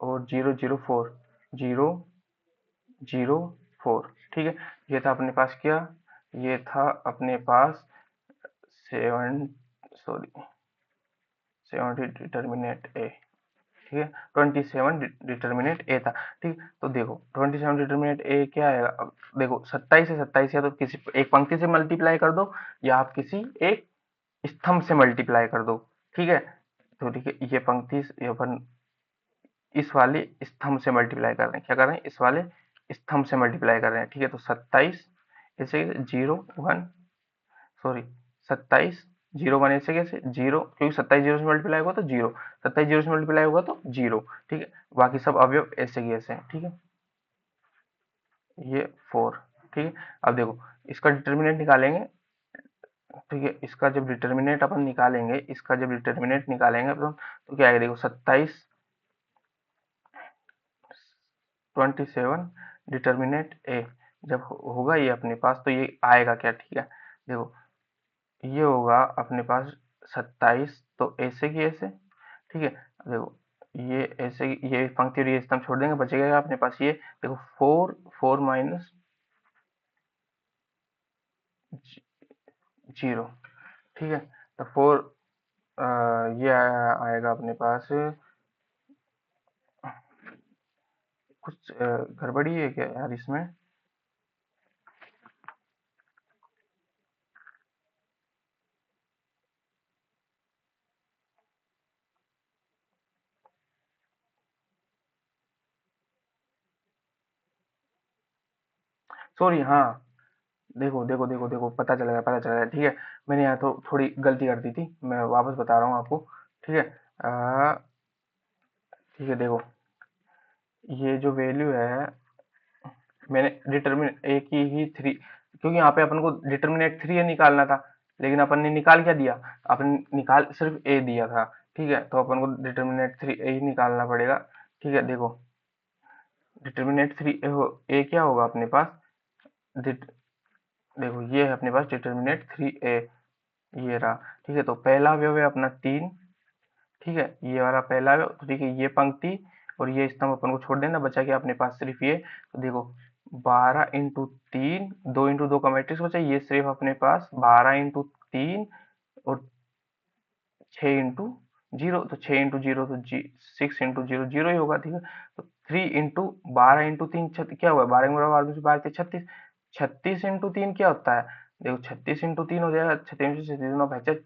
और 0 0 4 0 0 4, ठीक है। ये था अपने पास क्या, ये था अपने पास 7, सॉरी 70 डिटर्मिनेट ए, ठीक है। 27 डिटर्मिनेट ए था, ठीक। तो देखो 27 डिटर्मिनेट ए क्या आएगा, अब देखो 27 से 27 या तो किसी एक पंक्ति से मल्टीप्लाई कर दो, या आप किसी एक स्तंभ से मल्टीप्लाई कर दो, ठीक है। तो ठीक है ये पंक्ति ये अपन इस वाले स्तंभ से मल्टीप्लाई कर रहे हैं, क्या कर रहे हैं, इस वाले स्तंभ से मल्टीप्लाई कर रहे हैं, ठीक है। तो 27 ऐसे 0 1, सॉरी 27 जीरो वन ऐसे कैसे जीरो, क्योंकि 27 जीरो से मल्टीप्लाई होगा तो जीरो, 27 जीरो से मल्टीप्लाई होगा तो जीरो। ठीक है, बाकी सब अवयव ऐसे की ऐसे हैं। ठीक है, ये फोर। ठीक है, अब देखो इसका डिटर्मिनेंट निकालेंगे। ठीक है, इसका जब डिटर्मिनेंट अपन निकालेंगे, इसका जब डिटर्मिनेंट निकालेंगे अपन, तो क्या आएगा देखो 27 27 डिटर्मिनेंट ए जब होगा ये अपने पास, तो ये आएगा क्या। ठीक है, देखो ये होगा अपने पास 27, तो ऐसे की ऐसे। ठीक है, देखो ये ऐसे ये पंक्ति और ये स्तंभ छोड़ देंगे, बचेगा अपने पास ये देखो फोर, फोर माइनस जीरो। ठीक है, तो फोर, ये आएगा अपने पास। कुछ गड़बड़ी है क्या यार इसमें। सॉरी, हाँ, देखो देखो देखो देखो, पता चल गया, पता चल गया। ठीक है, मैंने यहाँ तो थोड़ी गलती कर दी थी, मैं वापस बता रहा हूँ आपको। ठीक है, ठीक है, देखो ये जो वैल्यू है, मैंने डिटर्मिन ए की ही थ्री, क्योंकि यहाँ पे अपन को डिटर्मिनेट थ्री निकालना था, लेकिन अपन ने निकाल क्या दिया, अपन निकाल सिर्फ ए दिया था। ठीक है, तो अपन को डिटर्मिनेट थ्री ए ही निकालना पड़ेगा। ठीक है, देखो डिटर्मिनेट थ्री ए हो, ए क्या होगा अपने पास, देखो ये है अपने पास डिटर्मिनेट थ्री ए, ये रहा। ठीक है, तो पहला अवयव है अपना तीन। ठीक है, ये वाला पहला अवयव, तो ठीक है ये पंक्ति और ये स्तंभ अपन को छोड़ देना, बचा क्या अपने पास सिर्फ ये। तो देखो 12 इंटू 3, 2 इंटू 2 का मैट्रिक्स बचा, ये सिर्फ अपने पास 12 इंटू 3 और 6 इंटू 0, तो 6 इंटू 0 तो 6 इंटू 0 जीरो ही होगा। ठीक है, तो 3 इंटू 12 इंटू 3 क्या हुआ, 12 36 इंटू 3 क्या होता है, देखो 36 इंटू 3 हो जाएगा, 36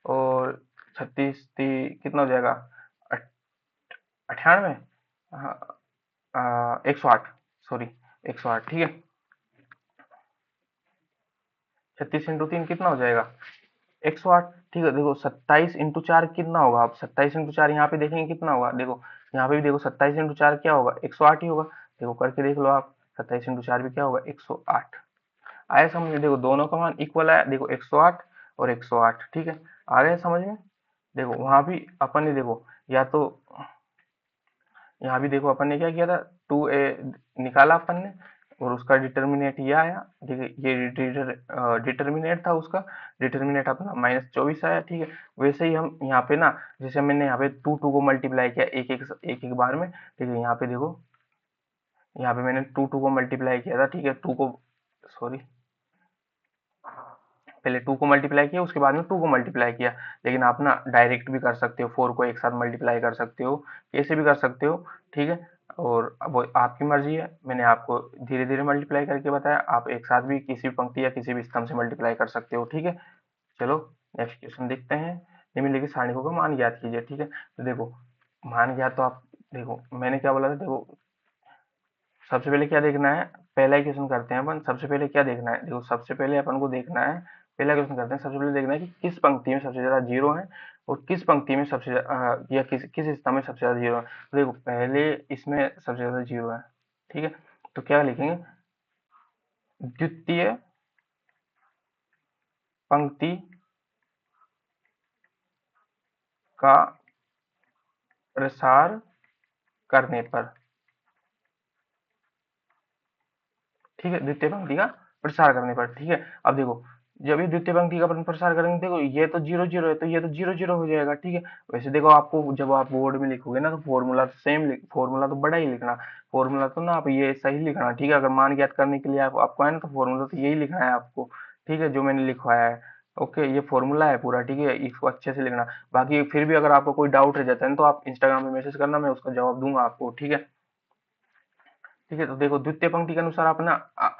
और 36 कितना हो जाएगा, 98। हाँ, 108, सॉरी 108। ठीक है, 36 इंटू 3 कितना हो जाएगा, 108। ठीक है, देखो 27 इंटू 4 कितना होगा, आप 27 इंटू 4 यहाँ पे देखेंगे कितना होगा, देखो यहाँ पे भी देखो 27 इंटू 4 क्या होगा, 108 ही होगा। देखो करके देख लो आप, 27 इंटू 4 भी क्या होगा, 108। आया समझ में, देखो दोनों का मान इक्वल आया, देखो 108 और 108। ठीक है, आ गया समझ में। देखो वहां भी अपन ने देखो, या तो यहाँ भी देखो अपन ने क्या किया था, टू ए निकाला अपन ने, और उसका डिटर्मिनेट ये आया। ठीक है, ये डिटर्मिनेट था उसका, डिटर्मिनेट अपना -24 आया। ठीक है, वैसे ही हम यहाँ पे ना, जैसे मैंने यहाँ पे टू टू को मल्टीप्लाई किया एक एक बार में। ठीक है, यहाँ पे देखो, यहाँ पे मैंने टू टू को मल्टीप्लाई किया था। ठीक है, टू को, सॉरी, पहले टू को मल्टीप्लाई किया, उसके बाद में टू को मल्टीप्लाई किया। लेकिन आप ना डायरेक्ट भी कर सकते हो, फोर को एक साथ मल्टीप्लाई कर सकते हो, कैसे भी कर सकते हो। ठीक है, और अब वो आपकी मर्जी है, मैंने आपको धीरे धीरे मल्टीप्लाई करके बताया, आप एक साथ भी किसी भी पंक्ति या किसी भी स्तंभ से मल्टीप्लाई कर सकते हो। ठीक है, चलो नेक्स्ट क्वेश्चन देखते हैं। निम्नलिखित सारणिकों का मान ज्ञात कीजिए। ठीक है, तो देखो मान ज्ञात, तो आप देखो मैंने क्या बोला था, देखो सबसे पहले क्या देखना है, पहला ही क्वेश्चन करते हैं अपन। सबसे पहले क्या देखना है, देखो सबसे पहले अपन को देखना है, पहला क्वेश्चन करते हैं, सबसे पहले देखना है कि किस पंक्ति में सबसे ज्यादा जीरो है, और किस पंक्ति में सबसे या किस किस स्तंभ में सबसे ज्यादा जीरो है। तो देखो पहले इसमें सबसे ज्यादा जीरो है। ठीक है, तो क्या लिखेंगे, द्वितीय पंक्ति का प्रसार करने पर। ठीक है, द्वितीय पंक्ति का प्रसार करने पर। ठीक है, अब देखो जब ये द्वितीय पंक्ति का अपन प्रसार करेंगे, देखो ये तो जीरो जीरो है, तो ये तो जीरो जीरो हो जाएगा। ठीक है, वैसे देखो आपको जब आप बोर्ड में लिखोगे ना, तो फॉर्मूला सेम, फॉर्मूला तो बड़ा ही लिखना, फॉर्मूला तो ना आप ये सही लिखना। ठीक है, अगर मान ज्ञात करने के लिए आपको है ना, तो फॉर्मूला तो यही लिखना है आपको। ठीक है, जो मैंने लिखवाया है, ओके, ये फॉर्मूला है पूरा। ठीक है, इसको अच्छे से लिखना। बाकी फिर भी अगर आपको कोई डाउट रह जाता है तो आप इंस्टाग्राम पे मैसेज करना, मैं उसका जवाब दूंगा आपको। ठीक है, ठीक है, तो देखो द्वितीय पंक्ति के अनुसार अपना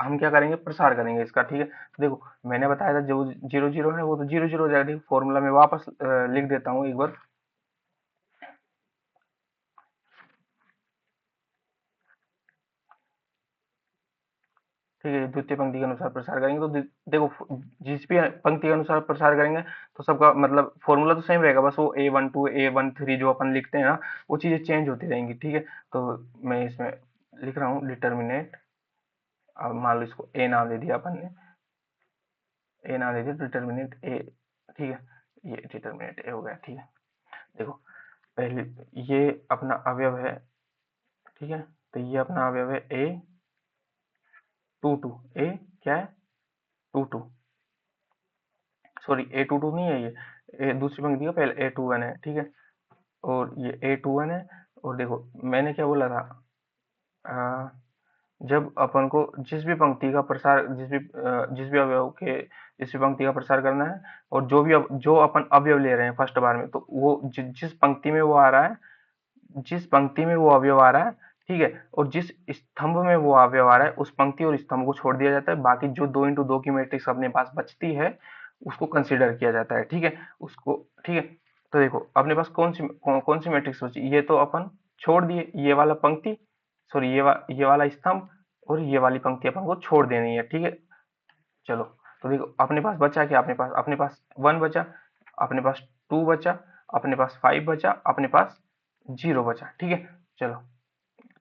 हम क्या करेंगे, प्रसार करेंगे इसका। ठीक है, तो देखो मैंने बताया था जो जीरो जीरो है वो तो जीरो जीरो हो जाएगा। देखो फॉर्मूला में वापस लिख देता हूँ एक बार। ठीक है, द्वितीय पंक्ति के अनुसार प्रसार करेंगे तो देखो जिस भी पंक्ति के अनुसार प्रसार करेंगे तो सबका मतलब फॉर्मूला तो सेम रहेगा, बस वो A12 A13 जो अपन लिखते हैं ना, वो चीजें चेंज होती रहेंगी। ठीक है, तो मैं इसमें लिख रहा हूँ डिटर्मिनेट। अब मान लो इसको ए नाम दे दिया अपन ने, ए नाम दे दिया डिटर्मिनेट ए। ठीक है, ये डिटर्मिनेट ए हो गया। ठीक है, देखो पहले ये अपना अवयव है। ठीक है, तो ये अपना अवयव है A22। ए क्या है, 22, सॉरी A22 नहीं है ये, दूसरी पंक्ति का पहले A21 है। ठीक है, और ये A21 है। और देखो मैंने क्या बोला था, आ, जब अपन को जिस भी पंक्ति का प्रसार, जिस भी अवयव के जिस भी पंक्ति का प्रसार करना है, और जो अपन अवयव ले रहे हैं फर्स्ट बार में, तो वो जिस पंक्ति में वो आ रहा है, जिस पंक्ति में वो अवयव आ रहा है, ठीक है, और जिस स्तंभ में वो अवयव आ रहा है, उस पंक्ति और स्तंभ को छोड़ दिया जाता है। बाकी जो 2x2 की मैट्रिक्स अपने पास बचती है उसको कंसीडर किया जाता है। ठीक है, उसको, ठीक है, तो देखो अपने पास कौन सी मैट्रिक्स बची, ये तो अपन छोड़ दिए, ये वाला पंक्ति, सॉरी ये वाला स्तंभ, और ये वाली पंक्ति अपन को छोड़ देनी है। ठीक है, चलो, तो देखो अपने पास बचा क्या, अपने पास 1 बचा, अपने पास 2 बचा, अपने पास 5 बचा, अपने पास 0 बचा। ठीक है, चलो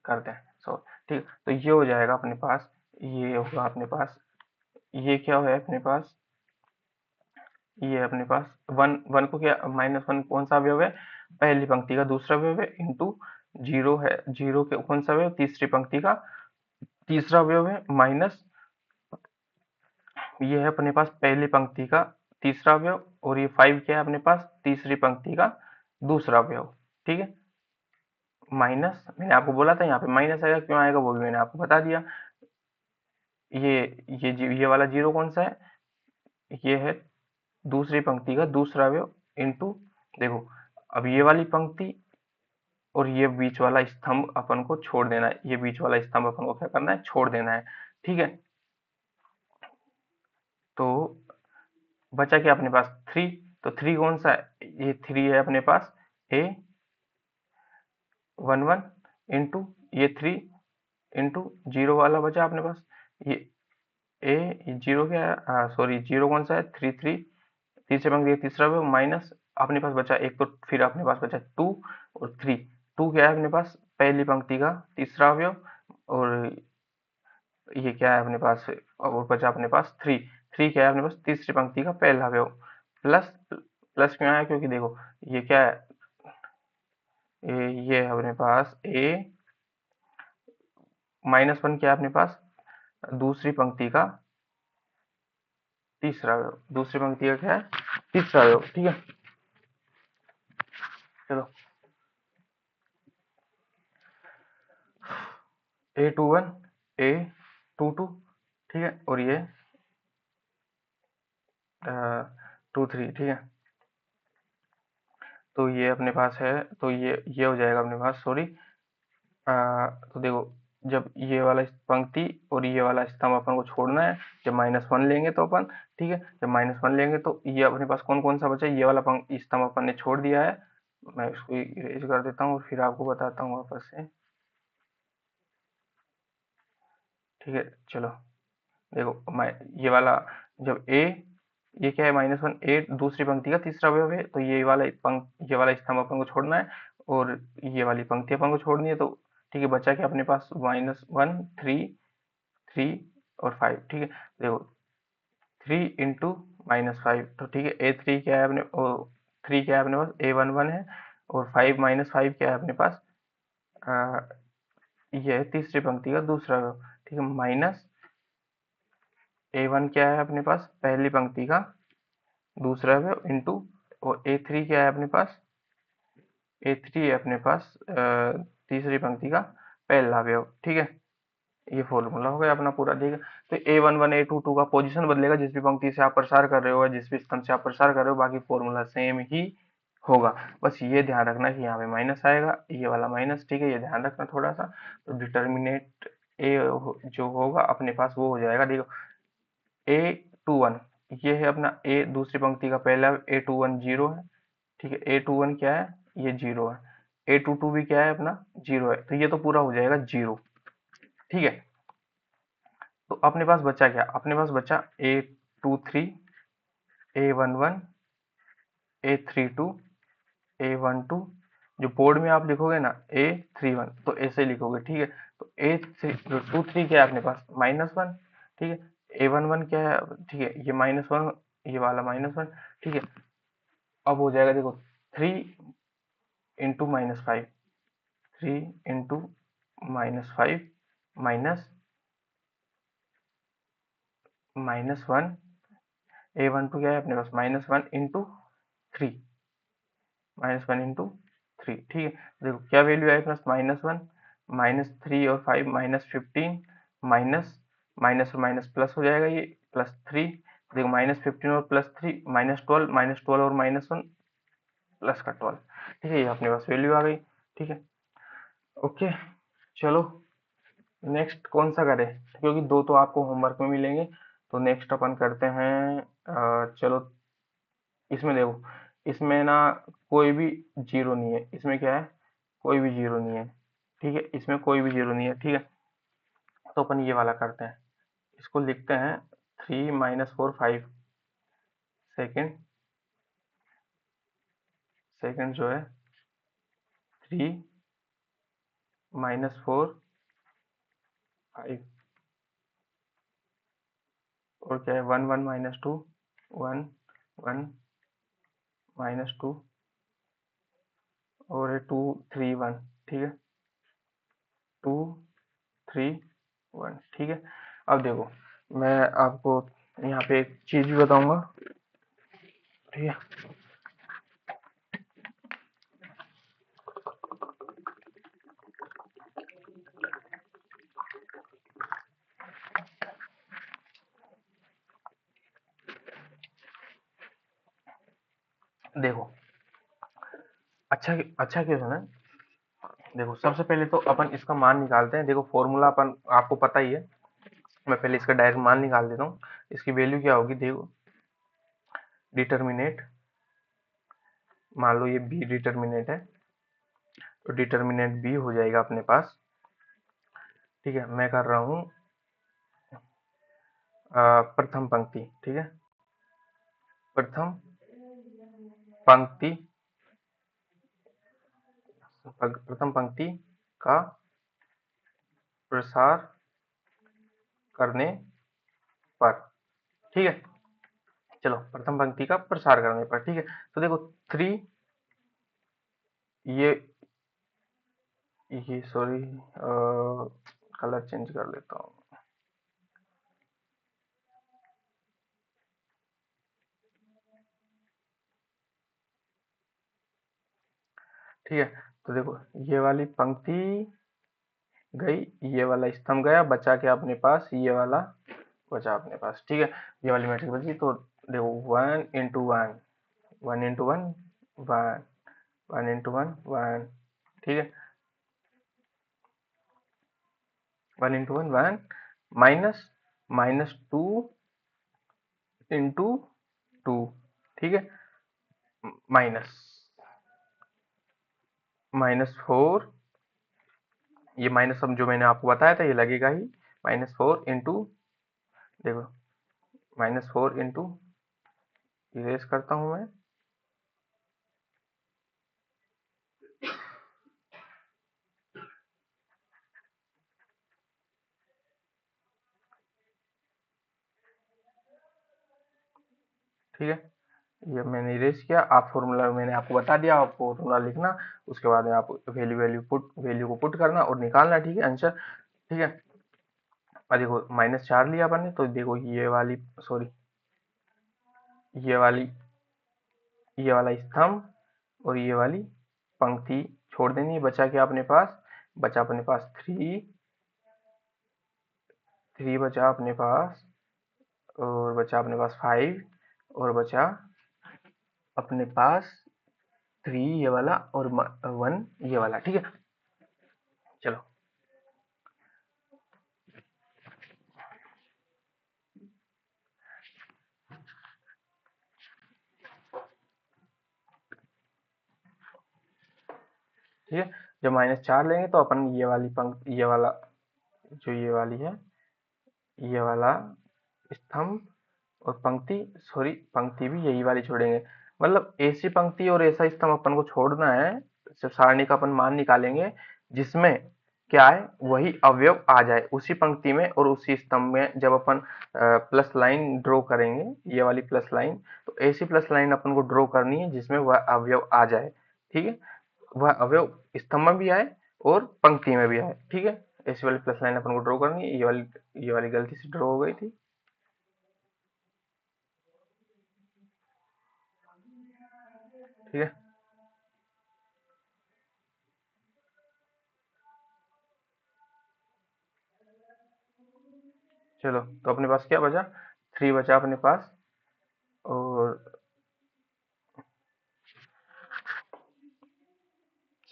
करते हैं सो। ठीक है, तो ये हो जाएगा अपने पास, ये होगा अपने पास, ये क्या है अपने पास, ये अपने पास वन वन को क्या, -1 कौन सा अवयव है, पहली पंक्ति का दूसरा अवयव है, इंटू 0 है, 0 के कौन सा अवयव, तीसरी पंक्ति का तीसरा अवयव है, माइनस ये है अपने पास पहली पंक्ति का तीसरा अवयव, और ये 5 क्या है अपने पास, तीसरी पंक्ति का दूसरा अवयव। ठीक है, माइनस, मैंने आपको बोला था यहाँ पे माइनस आएगा, क्यों आएगा वो भी मैंने आपको बता दिया। ये ये वाला 0 कौन सा है, ये है दूसरी पंक्ति का दूसरा अवयव, इंटू, देखो अब ये वाली पंक्ति और ये बीच वाला स्तंभ अपन को छोड़ देना है, ये बीच वाला स्तंभ अपन को क्या करना है, छोड़ देना है। ठीक है, तो बचा क्या अपने पास 3, तो 3 कौन सा है, ये 3 है अपने पास A11 इंटू ये 3 इंटू 0 वाला बचा अपने पास, ये ए 0 क्या है, सॉरी 0 कौन सा है, 3 तीसरे पंक्ति का तीसरा अवयव, माइनस अपने पास बचा एक, तो फिर अपने पास बचा 2 और 3। 2 क्या है अपने पास, पहली पंक्ति का तीसरा अवयव, और ये क्या है अपने पास, और बचा अपने पास 3। 3 क्या है अपने पास, तीसरी पंक्ति का पहला अवयव, प्लस, प्लस क्यों आया, क्योंकि देखो ये क्या है, ये है अपने पास -1 क्या है अपने पास, दूसरी पंक्ति का तीसरा अवयव, दूसरी पंक्ति का क्या है, तीसरा अवयव। ठीक है, चलो A21 A22, ठीक है, और ये 23। ठीक है, तो ये अपने पास है, तो ये हो जाएगा अपने पास, सॉरी, तो देखो जब ये वाला पंक्ति और ये वाला स्तंभ अपन को छोड़ना है, जब -1 लेंगे तो अपन, ठीक है, जब -1 लेंगे तो ये अपने पास कौन कौन सा बचा, ये वाला स्तंभ अपन ने छोड़ दिया है। मैं इसको इरेज कर देता हूँ और फिर आपको बताता हूँ वापस से। ठीक है, चलो देखो मैं ये वाला, जब ये क्या है, -1 ए दूसरी पंक्ति का तीसरा अवयव है, तो ये वाला स्तंभ अपन को छोड़ना है, और ये वाली पंक्ति अपन को छोड़नी है, तो ठीक है, बचा क्या अपने पास, -1 3 और 5। ठीक है, देखो 3 इंटू -5, तो ठीक है, A3 क्या है अपने, 3 क्या है अपने पास, A11 है, और 5 -5 क्या है अपने पास, आ, ये है तीसरी पंक्ति का दूसरा अवयव। ठीक है, माइनस A1 क्या है अपने पास, पहली पंक्ति का दूसरा अवयव, इंटू, और A3 क्या है अपने पास, A3 है अपने पास तीसरी पंक्ति का पहला अवयव। ठीक है, ये फॉर्मूला हो गया अपना पूरा। ठीक है, तो A11 A22 का पोजीशन बदलेगा जिस भी पंक्ति से आप प्रसार कर रहे हो, या जिस भी स्तंभ से आप प्रसार कर रहे हो, बाकी फॉर्मूला सेम ही होगा। बस ये ध्यान रखना कि यहाँ पे माइनस आएगा, ये वाला माइनस। ठीक है, ये ध्यान रखना थोड़ा सा। तो डिटर्मिनेट ए जो होगा अपने पास वो हो जाएगा, देखो A21 ये है अपना ए दूसरी पंक्ति का पहला, A21 0 है। ठीक है, A21 क्या है, ये 0 है। A22 भी क्या है अपना, 0 है, तो ये तो पूरा हो जाएगा 0। ठीक है, तो अपने पास बचा क्या, अपने पास बचा A23, A11, A32, A12। जो बोर्ड में आप लिखोगे ना A31, तो ऐसे ही लिखोगे, ठीक है। तो A23 क्या है अपने पास, -1, ठीक है। A11 क्या है, ठीक है, ये -1, ये वाला -1, ठीक है। अब हो जाएगा देखो 3 इंटू -5, 3 इंटू -5 माइनस -1। A12 क्या है अपने पास, -1 इंटू 3, -1 इंटू 3, ठीक है। देखो क्या वैल्यू आई प्लस -1, -3 और 5 -15, माइनस माइनस और माइनस प्लस हो जाएगा, ये +3। देखो -15 और +3 -12, -12 और -1 प्लस का 12, ठीक है। ये अपने पास वैल्यू आ गई, ठीक है। ओके, चलो नेक्स्ट कौन सा करें, क्योंकि दो तो आपको होमवर्क में मिलेंगे। तो नेक्स्ट अपन करते हैं चलो इसमें देखो, इसमें ना कोई भी जीरो नहीं है, इसमें क्या है, कोई भी जीरो नहीं है, ठीक है। इसमें कोई भी जीरो नहीं है, ठीक है। तो अपन ये वाला करते हैं, इसको लिखते हैं 3 - 4 5 सेकेंड, सेकेंड जो है 3 - 4 5, और क्या है 1 1 - 2, 1 1 - 2, और 2 3 1, ठीक है, 2 3 1, ठीक है। अब देखो मैं आपको यहाँ पे एक चीज भी बताऊंगा, ठीक है। देखो अच्छा अच्छा क्यों सुना, देखो सबसे पहले तो अपन इसका मान निकालते हैं। देखो फॉर्मूला अपन आपको पता ही है, मैं पहले इसका डायरेक्ट मान निकाल देता हूँ। इसकी वैल्यू क्या होगी, देखो डिटर्मिनेट, मान लो ये बी डिटर्मिनेट है, तो डिटर्मिनेट बी हो जाएगा अपने पास, ठीक है। मैं कर रहा हूँ प्रथम पंक्ति, ठीक है, प्रथम पंक्ति, प्रथम पंक्ति का प्रसार करने पर, ठीक है। चलो प्रथम पंक्ति का प्रसार करने पर, ठीक है। तो देखो 3, ये सॉरी कलर चेंज कर लेता हूँ, ठीक है। तो देखो ये वाली पंक्ति गई, ये वाला स्तंभ गया, बचा क्या अपने पास, ये वाला बचा अपने पास, ठीक है। ये वाली मैट्रिक्स बची, तो देखो 1 × 1, 1 × 1 1, 1 × 1 1, ठीक है, 1 × 1 1, माइनस -2 × 2, ठीक है, माइनस -4, ये माइनस सब जो मैंने आपको बताया था ये लगेगा ही, -4 इंटू, देखो -4 इंटू, इरेज करता हूं मैं, ठीक है। ये मैंने इरेज किया, आप फॉर्मूला मैंने आपको बता दिया, आप फॉर्मूला लिखना, उसके बाद में आप वैल्यू को पुट करना और निकालना, ठीक है, आंसर, ठीक है। और देखो -4 लिया अपन ने, तो देखो ये वाली सॉरी ये वाली ये वाला स्तंभ और ये वाली पंक्ति छोड़ देनी है, बचा क्या अपने पास, बचा अपने पास 3 बचा अपने पास, और बचा अपने पास 5, और बचा अपने पास 3 ये वाला और 1 ये वाला, ठीक है। चलो ठीक है, जब -4 लेंगे तो अपन ये वाली पंक्ति, ये वाला जो ये वाली है, ये वाला स्तंभ और पंक्ति, सॉरी पंक्ति भी यही वाली छोड़ेंगे। मतलब ऐसी पंक्ति और ऐसा स्तंभ अपन को छोड़ना है, जब सारणी का अपन मान निकालेंगे जिसमें क्या है वही अवयव आ जाए उसी पंक्ति में और उसी स्तंभ में। जब अपन प्लस लाइन ड्रॉ करेंगे, ये वाली प्लस लाइन, तो ऐसी प्लस लाइन अपन को ड्रॉ करनी है जिसमें वह अवयव आ जाए। ठीक है, वह अवयव स्तंभ में भी आए और पंक्ति में भी आए। ठीक है, ऐसी वाली प्लस लाइन अपन को ड्रॉ करनी है। ये वाली गलती से ड्रॉ हो गई थी। ठीक है, चलो तो अपने पास क्या बचा, 3 बचा अपने पास। और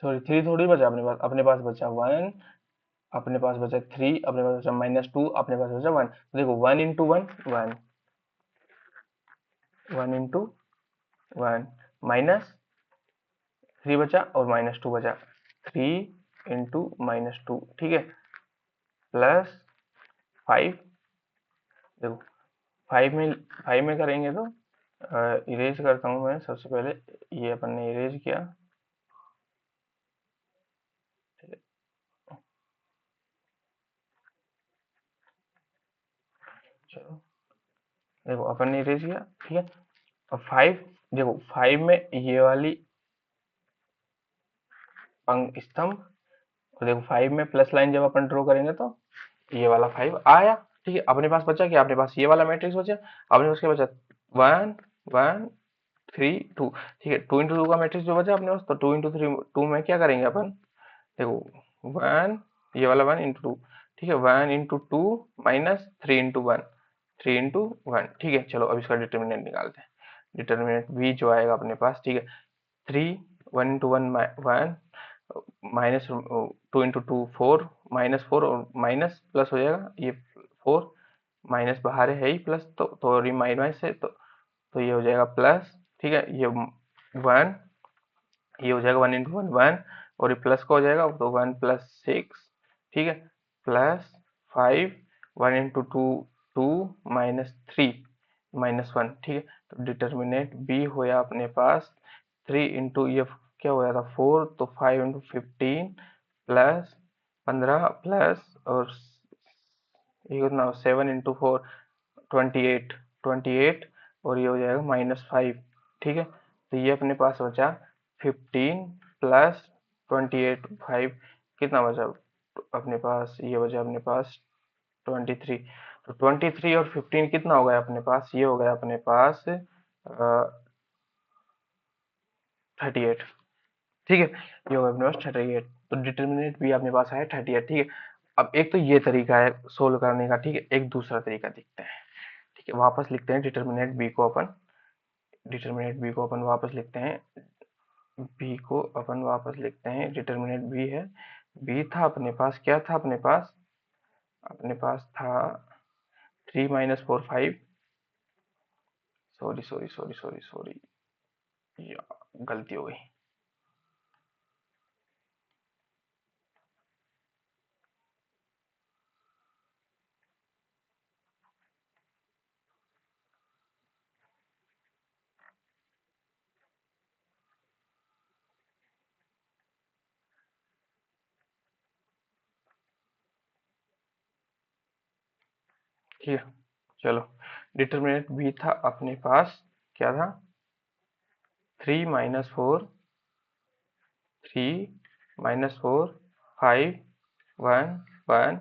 सॉरी 3 थोड़ी बचा अपने पास बचा 1, अपने पास बचा 3, अपने पास बचा -2, अपने पास बचा 1। देखो 1 इंटू 1 1, 1 इंटू 1 माइनस 3 बचा और -2 बचा, 3 इंटू -2। ठीक है, प्लस 5। देखो 5 में करेंगे तो इरेज करता हूँ मैं सबसे पहले। ये अपन ने इरेज किया। ठीक है, चलो देखो अपन ने इरेज किया। ठीक है, अब 5, देखो 5 में ये वाली स्तंभ, और देखो 5 में प्लस लाइन जब अपन ड्रॉ करेंगे तो ये वाला 5 आया। ठीक है, अपने पास बचा क्या, अपने पास ये वाला मैट्रिक्स बचा। अपने पास क्या बचा, 1 1 3 2। ठीक है, 2 इंटू 2 का मैट्रिक्स जो बचा अपने पास, तो 2 इंटू 3 2 में क्या करेंगे अपन, देखो 1, ये वाला 1 इंटू 2। ठीक है, 1 इंटू 2 माइनस 3 इंटू 1, 3 इंटू 1। ठीक है, चलो अब इसका डिटर्मिनेंट निकालते हैं। डिटर्मिनेंट v जो आएगा अपने पास, ठीक है, 3, 1 इंटू 1 1, माइनस 2 इंटू 2 4, -4 और माइनस प्लस हो जाएगा ये 4, माइनस बाहर है ही प्लस, तो ये माइनस है, तो ये हो जाएगा प्लस। ठीक है, ये 1, ये हो जाएगा 1 इंटू 1 1, और ये प्लस का हो जाएगा तो 1 प्लस 6। ठीक है, प्लस 5, 1 इंटू 2 2 माइनस 3 -1। ठीक है, तो डिटर्मिनेंट बी होया अपने पास 3 इंटू ये क्या हो जाता 4, तो 5 इंटू 15 प्लस 15 प्लस और ये कितना 7 इंटू 4 28, 28, और ये हो जाएगा -5। ठीक है, तो ये अपने पास बचा 15 प्लस 28 5, कितना बचा अपने पास, ये बचा अपने पास 23। तो 23 और 15 कितना हो गया अपने पास, ये हो गया अपने पास 38। ठीक है, ये होगा अपने पास 38। तो डिटर्मिनेंट भी अपने पास है 38। ठीक है, अब एक तो ये तरीका है सोल्व करने का। ठीक है, एक दूसरा तरीका देखते हैं। ठीक है, वापस लिखते हैं डिटर्मिनेंट बी को अपन वापस लिखते हैं। बी को अपन वापस लिखते हैं, डिटर्मिनेंट बी है। बी था अपने पास, क्या था अपने पास था 3 - 4 5, sorry sorry sorry sorry sorry, गलती हो गई। ठीक है, चलो डिटर्मिनेंट बी था अपने पास, क्या था 3 - 4 3 - 4 5 1 1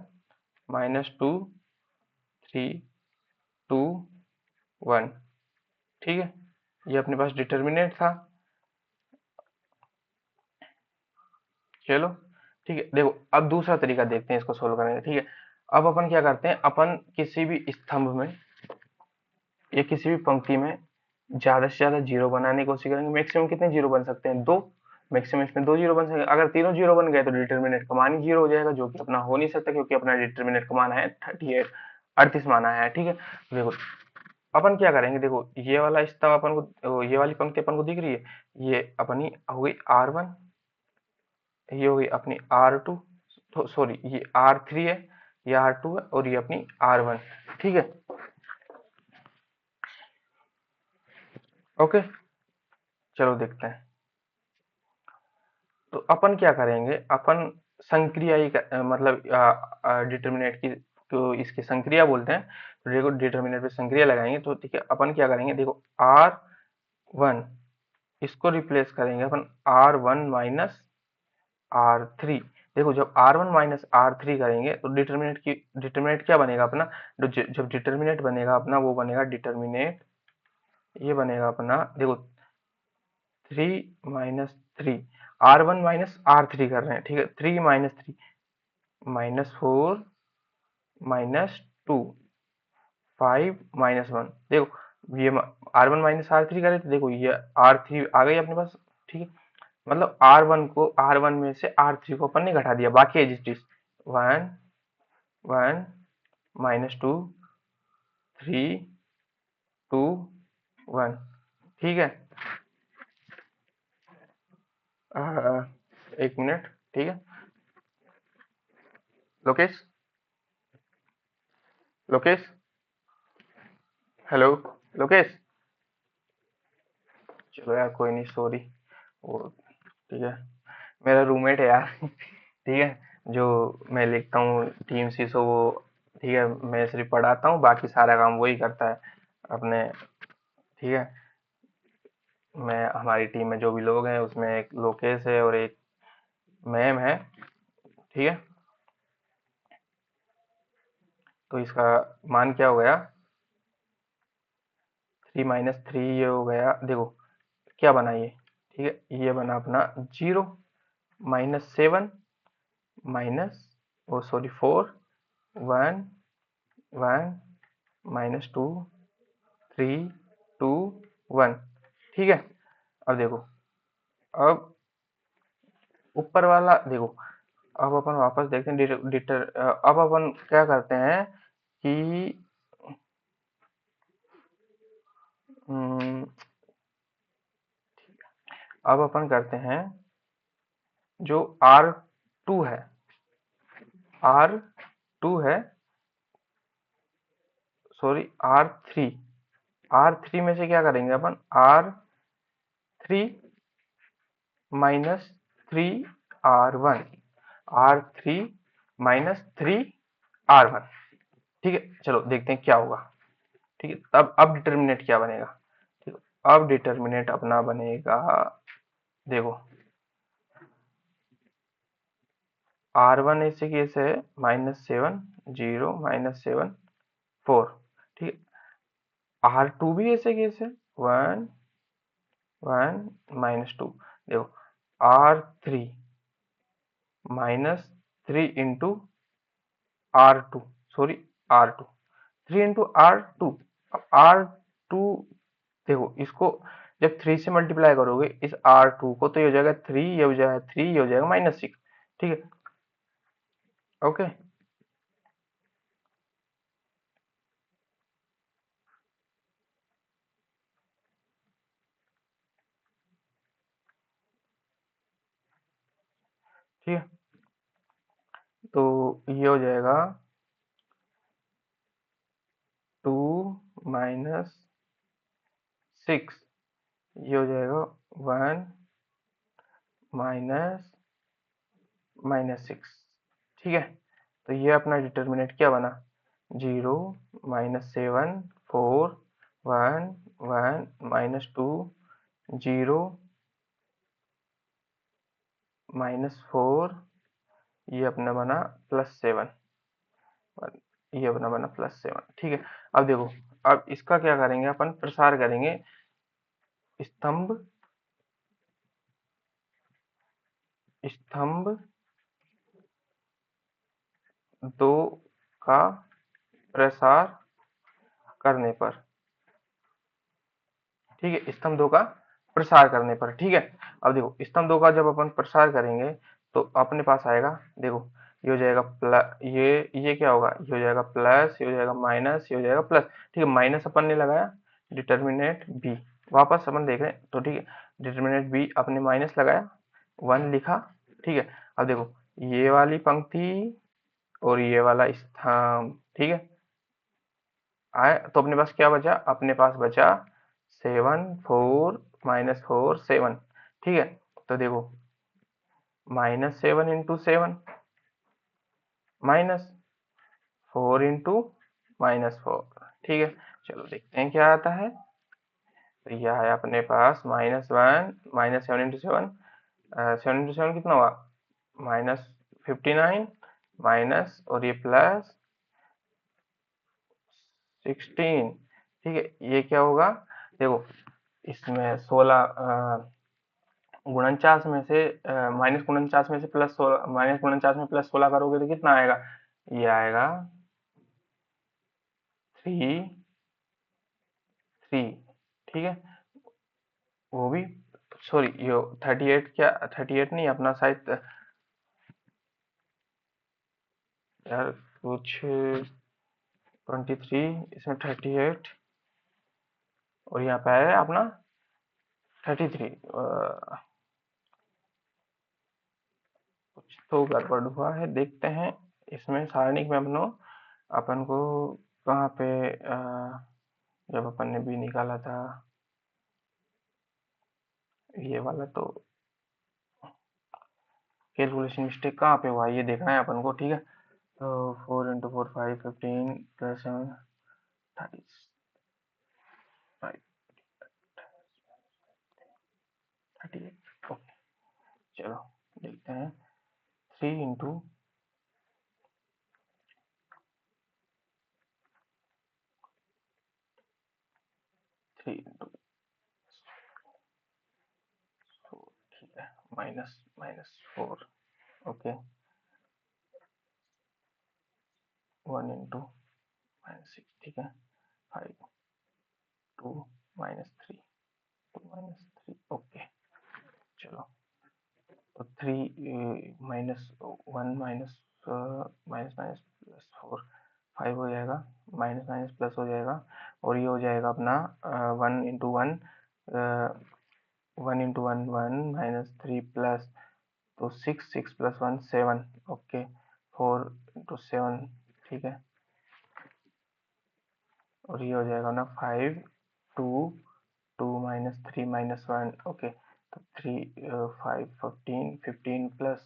-2 3 2 1। ठीक है, ये अपने पास डिटर्मिनेंट था। चलो ठीक है, देखो अब दूसरा तरीका देखते हैं इसको सोल्व करने का। ठीक है, अब अपन क्या करते हैं, अपन किसी भी स्तंभ में या किसी भी पंक्ति में ज्यादा से ज्यादा जीरो बनाने की कोशिश करेंगे। मैक्सिमम कितने जीरो बन सकते हैं, 2। मैक्सिमम इसमें 2 जीरो बन सकते हैं। अगर तीनों जीरो बन गए तो डिटर्मिनेंट का मान ही जीरो हो जाएगा, जो कि अपना हो नहीं सकता, क्योंकि अपना डिटर्मिनेंट का मान है 38, 38 माना है। ठीक है, तो देखो अपन क्या करेंगे, देखो ये वाला स्तंभ अपन को, ये वाली पंक्ति अपन को दिख रही है, ये अपनी हो गई R1, ये हो गई अपनी R2, सॉरी ये R3 है, ये R2 है और ये अपनी R1, ठीक है। ओके, चलो देखते हैं। तो अपन क्या करेंगे, अपन संक्रिया ही मतलब डिटर्मिनेट की, तो इसकी संक्रिया बोलते हैं। तो देखो डिटर्मिनेट पे संक्रिया लगाएंगे, तो ठीक है अपन क्या करेंगे, देखो R1 इसको रिप्लेस करेंगे अपन R1 माइनस R3। देखो जब R1 माइनस R3 करेंगे तो डिटर्मिनेट क्या बनेगा अपना, जब डिटर्मिनेट बनेगा अपना, वो बनेगा डिटर्मिनेट, ये बनेगा अपना, देखो 3 - 3, R1 माइनस R3 कर रहे हैं, ठीक है। 3 - 3 -4 -2 5 - 1, देखो ये R1 माइनस R3 करे तो देखो ये R3 आ गई अपने पास, ठीक है। मतलब R1 में से R3 को अपन ने घटा दिया, बाकी एज इट इज 1 1 -2 3 2 1, ठीक है। एक मिनट, ठीक है। लोकेश, लोकेश, हेलो, लोकेश। चलो यार कोई नहीं, सॉरी। वो ठीक है, मेरा रूममेट है यार ठीक है, जो मैं लिखता हूँ टीम शीशो वो, ठीक है, मैं सिर्फ पढ़ाता हूँ, बाकी सारा काम वही करता है अपने, ठीक है। मैं हमारी टीम में जो भी लोग हैं उसमें एक लोकेश है और एक मैम है, ठीक है। तो इसका मान क्या हो गया, 3 - 3 ये हो गया, देखो क्या बना ये, ठीक है, ये बना अपना 0 -7 माइनस, ओ सॉरी 4 1 1 -2 3 2 1, ठीक है। अब देखो, अब ऊपर वाला देखो, अब अपन वापस देखते हैं अब अपन क्या करते हैं कि हम्म, अब अपन करते हैं जो R2 है, R2 है, सॉरी R3, R3 में से क्या करेंगे अपन, R3 -3 R1, R3 -3 R1, ठीक है। चलो देखते हैं क्या होगा, ठीक है। अब डिटर्मिनेट क्या बनेगा, ठीक है। अब डिटर्मिनेट अपना बनेगा, देखो R1 ऐसे कैसे है, -7 0 -7 4, ठीक है। R2 भी ऐसे कैसे 1 1 -2, देखो R3 -3 × R2, sorry R2 3 × R2, अब R2 देखो इसको जब 3 से मल्टीप्लाई करोगे इस R2 को, तो ये हो जाएगा 3, ये हो जाएगा 3, ये हो जाएगा -6, ठीक है। ओके, ठीक है। तो ये हो जाएगा 2 - 6, ये हो जाएगा 1 -6, ठीक है। तो ये अपना डिटर्मिनेंट क्या बना, 0 -7 4 1 1 -2 0 -4, ये अपना बना +7, ये अपना बना +7, ठीक है। अब देखो, अब इसका क्या करेंगे अपन, प्रसार करेंगे, स्तंभ स्तंभ 2 का प्रसार करने पर, ठीक है, स्तंभ 2 का प्रसार करने पर, ठीक है। अब देखो स्तंभ 2 का जब अपन प्रसार करेंगे तो अपने पास आएगा, देखो ये हो जाएगा प्लस, ये क्या होगा, ये हो जाएगा प्लस, ये हो जाएगा माइनस, ये हो जाएगा प्लस, ठीक है। माइनस अपन ने लगाया, डिटर्मिनेंट बी, वापस अपन देख रहे हैं तो ठीक है, डिटर्मिनेंट बी अपने माइनस लगाया, 1 लिखा, ठीक है। अब देखो ये वाली पंक्ति और ये वाला स्थान, ठीक है। आए तो अपने पास क्या बचा, अपने पास बचा 7 4 -4 7, ठीक है। तो देखो -7 × 7 -4 × -4, ठीक है। चलो देखते हैं क्या आता है। तो यह है अपने पास -1 -7 × 7, 7 × 7 कितना हुआ, -59 माइनस और ये +16, ठीक है। ये क्या होगा, देखो इसमें 16 49 में से -49 में से +16, -49 में +16 करोगे तो कितना आएगा, ये आएगा 3 3, ठीक है। वो भी, सॉरी ये 38, क्या 38 नहीं अपना शायद, यार कुछ 23, इसमें 38 और यहाँ पे है अपना 33, कुछ तो गड़बड़ हुआ है, देखते हैं इसमें सारणिक में अपन को कहाँ पे जब अपन ने बी निकाला था, ये वाला तो कैलकुलेशन मिस्टेक कहाँ पे हुआ है, ये देखना है अपन को, ठीक है। तो 4 × 4 5 15 +7 28 38, ओके। चलो देखते हैं, 3 × 3 × 4, ठीक है, -4, ओके। 1 × -6, ठीक है। 5 2 -3 2 -3, ओके। चलो तो 3 -1 माइनस माइनस +4 5 हो जाएगा, माइनस माइनस प्लस हो जाएगा, और ये हो जाएगा अपना 1 × 1 1 × 1 1 -3 प्लस, तो 6 6 + 1 7, ओके। 4 × 7, ठीक है। और ये हो जाएगा ना 5 2 2 -3 -1, ओके। तो 3 5 15 15 प्लस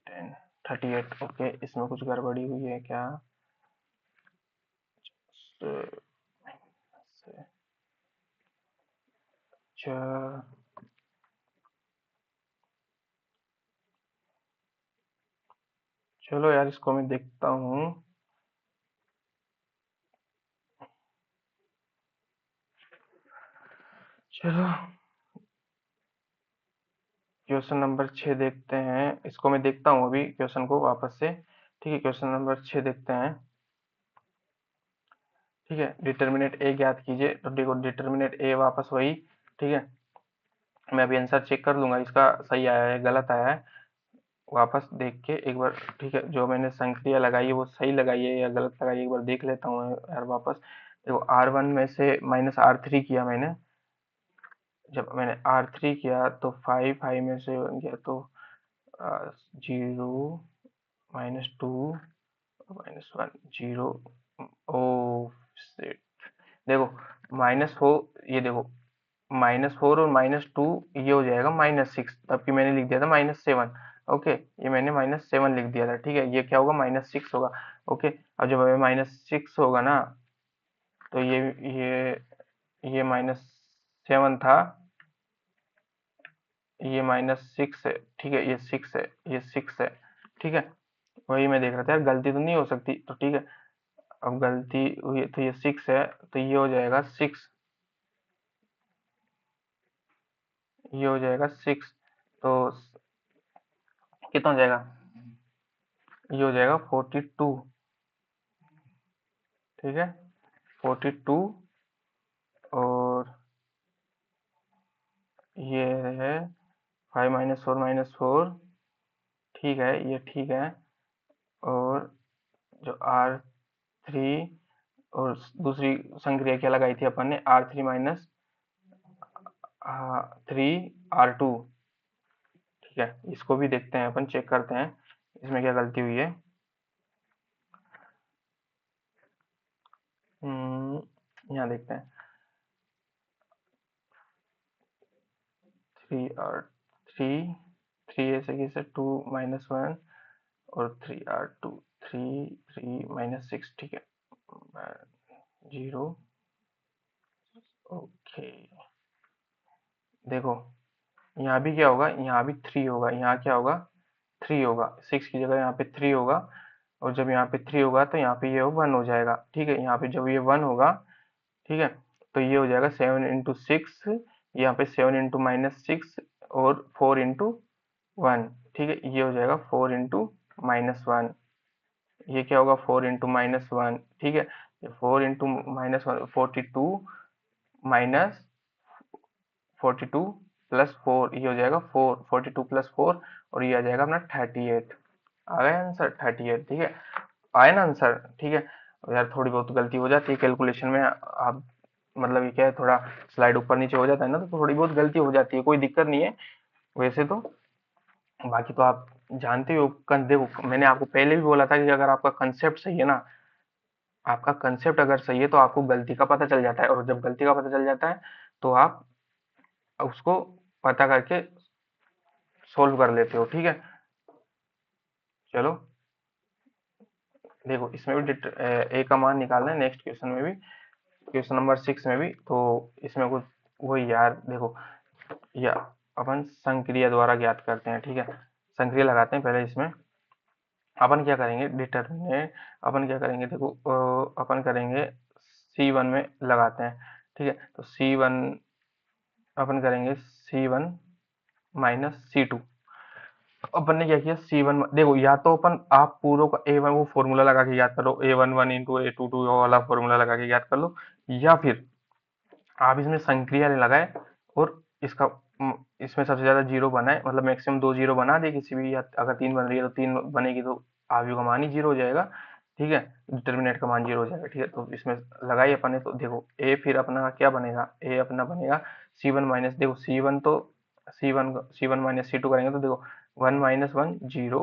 10 38, ओके। इसमें कुछ गड़बड़ी हुई है क्या, अच्छा चलो यार, इसको मैं देखता हूँ। चलो क्वेश्चन नंबर 6 देखते हैं, इसको मैं देखता हूँ अभी क्वेश्चन को वापस से, ठीक है। क्वेश्चन नंबर 6 देखते हैं, ठीक है। डिटर्मिनेट ए ज्ञात कीजिए, तो देखो डिटर्मिनेट ए वापस वही, ठीक है। मैं अभी आंसर चेक कर लूंगा इसका, सही आया है गलत आया है, वापस देख के एक बार, ठीक है। जो मैंने संक्रिया लगाई है वो सही लगाई है या गलत लगाई है, एक बार देख लेता हूँ यार वापस। देखो R1 में से -R3 किया मैंने, जब मैंने R3 किया तो 5 5 में से बन गया, तो 0 -2 -1 0, ओ शिट। देखो -4, ये देखो -4 और -2, ये हो जाएगा -6, तब कि मैंने लिख दिया था -7, ओके। ये मैंने -7 लिख दिया था, ठीक है। ये क्या होगा, -6 होगा, ओके। अब जब हमें -6 होगा ना, तो ये -7 था, ये -6 है, ठीक है। ये 6 है, ये 6 है, ठीक है। वही मैं देख रहा था यार, गलती तो नहीं हो सकती, तो ठीक है। अब गलती हुई तो ये 6 है, तो ये हो जाएगा 6, ये हो जाएगा 6, तो कितना हो जाएगा, ये हो जाएगा 42, ठीक है। 42, और ये है 5 -4 ठीक है, ये ठीक है। और जो R3, और दूसरी संक्रिया क्या लगाई थी अपन ने, R3 -3 R2, ठीक है। इसको भी देखते हैं अपन, चेक करते हैं इसमें क्या गलती हुई है? यहाँ देखते हैं। 3R3, 3 ऐसे कैसे 2 - 1 और 3R2, 3 - 6, ठीक है। 0, ओके। देखो यहाँ भी क्या होगा, यहाँ भी 3 होगा, यहाँ क्या होगा 3 होगा, 6 की जगह यहाँ पे 3 होगा। और जब यहाँ पे 3 होगा तो यहाँ पे ये 1 हो जाएगा, ठीक है। यहाँ पे जब ये 1 होगा, ठीक है, तो ये हो जाएगा 7 × 6, यहाँ पे 7 × - 6 और 4 × 1, ठीक है। ये हो जाएगा 4 × - 1। ये क्या होगा 4 × - 1, ठीक है। 4 × - 1 42 माइनस 42 प्लस 4, ये हो जाएगा 42 प्लस 4, और ये आ जाएगा अपना 38। आ गया आंसर 38, ठीक है। आया ना आंसर, ठीक है। यार थोड़ी बहुत गलती हो जाती है कैलकुलेशन में, आप मतलब ये क्या है, थोड़ा स्लाइड ऊपर नीचे हो जाता है ना, तो थोड़ी बहुत गलती हो जाती है, कोई दिक्कत नहीं है वैसे तो। बाकी तो आप जानते हो, देखो मैंने आपको पहले भी बोला था कि अगर आपका कंसेप्ट सही है ना, आपका कंसेप्ट अगर सही है तो आपको गलती का पता चल जाता है, और जब गलती का पता चल जाता है तो आप उसको पता करके सोल्व कर लेते हो, ठीक है। चलो देखो इसमें भी ए का मान निकालना है, नेक्स्ट क्वेश्चन में भी, क्वेश्चन नंबर 6 में भी। तो इसमें कुछ वही यार, देखो या अपन संक्रिया द्वारा ज्ञात करते हैं, ठीक है। संक्रिया लगाते हैं पहले इसमें। अपन क्या करेंगे, डिटरमिनेट, अपन क्या करेंगे देखो, अपन करेंगे C1 में लगाते हैं, ठीक है। तो C1 अपन करेंगे C1 - C2। अपन ने क्या किया, C1 देखो, या तो अपन आप पूरा का A1 वो फॉर्मूला लगा के याद करो, A11 इंटू A22 वाला फॉर्मूला लगा के याद कर लो, या फिर आप इसमें संक्रिया लगाए और इसका इसमें सबसे ज्यादा जीरो बनाए, मतलब मैक्सिमम 2 जीरो बना दे किसी भी, या अगर 3 बन रही है तो 3 बनेगी, तो आव्यूह का मान ही जीरो हो जाएगा, ठीक है। डिटर्मिनेंट का मान जीरो हो जाएगा, ठीक है। तो इसमें लगाई अपन ने, तो देखो ए फिर अपना क्या बनेगा, ए अपना बनेगा C1 माइनस, देखो C1 तो C1 माइनस C2 करेंगे तो देखो 1 - 1 0,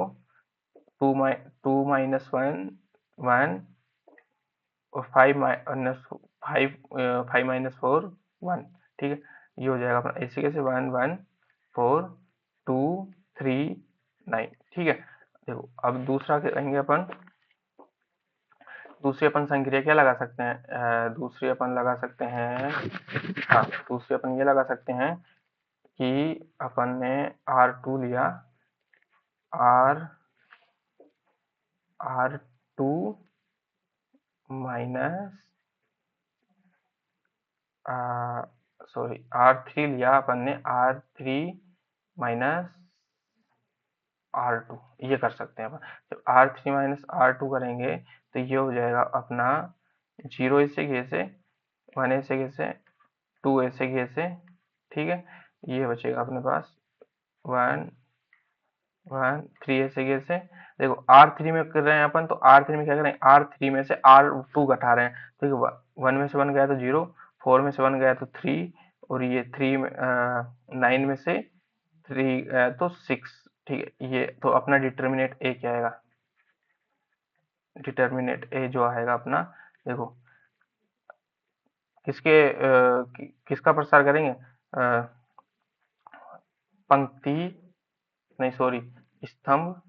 2 - 1 1, और 5 - 4 1, ठीक है। ये हो जाएगा अपना ऐसे कैसे 1 1 4 2 3 9, ठीक है। देखो अब दूसरा करेंगे अपन, दूसरी अपन संक्रिया क्या लगा सकते हैं, दूसरी अपन लगा सकते हैं, हाँ दूसरी अपन ये लगा सकते हैं कि अपन ने R2 लिया, R R2 minus, sorry R3 लिया अपन ने, R3 माइनस R2, ये कर सकते हैं अपन। जब R3 माइनस R2 करेंगे तो ये हो जाएगा अपना 0 ऐसे कैसे, 1 ऐसे कैसे, 2 ऐसे कैसे, ठीक है। ये बचेगा अपने पास 1 1 3 ऐसे कैसे। देखो R3 में कर रहे हैं अपन, तो R3 में क्या करें, R3 में से R2 घटा रहे हैं, तो देखो 1 में से 1 गया तो 0, 4 में से 1 गया तो 3, और ये 3 में 9 में से 3 तो 6, ठीक है। ये तो अपना डिटर्मिनेट ए क्या आएगा, डिटर्मिनेट ए जो आएगा अपना, देखो किसके किसका प्रसार करेंगे, पंक्ति, नहीं सॉरी, स्तंभ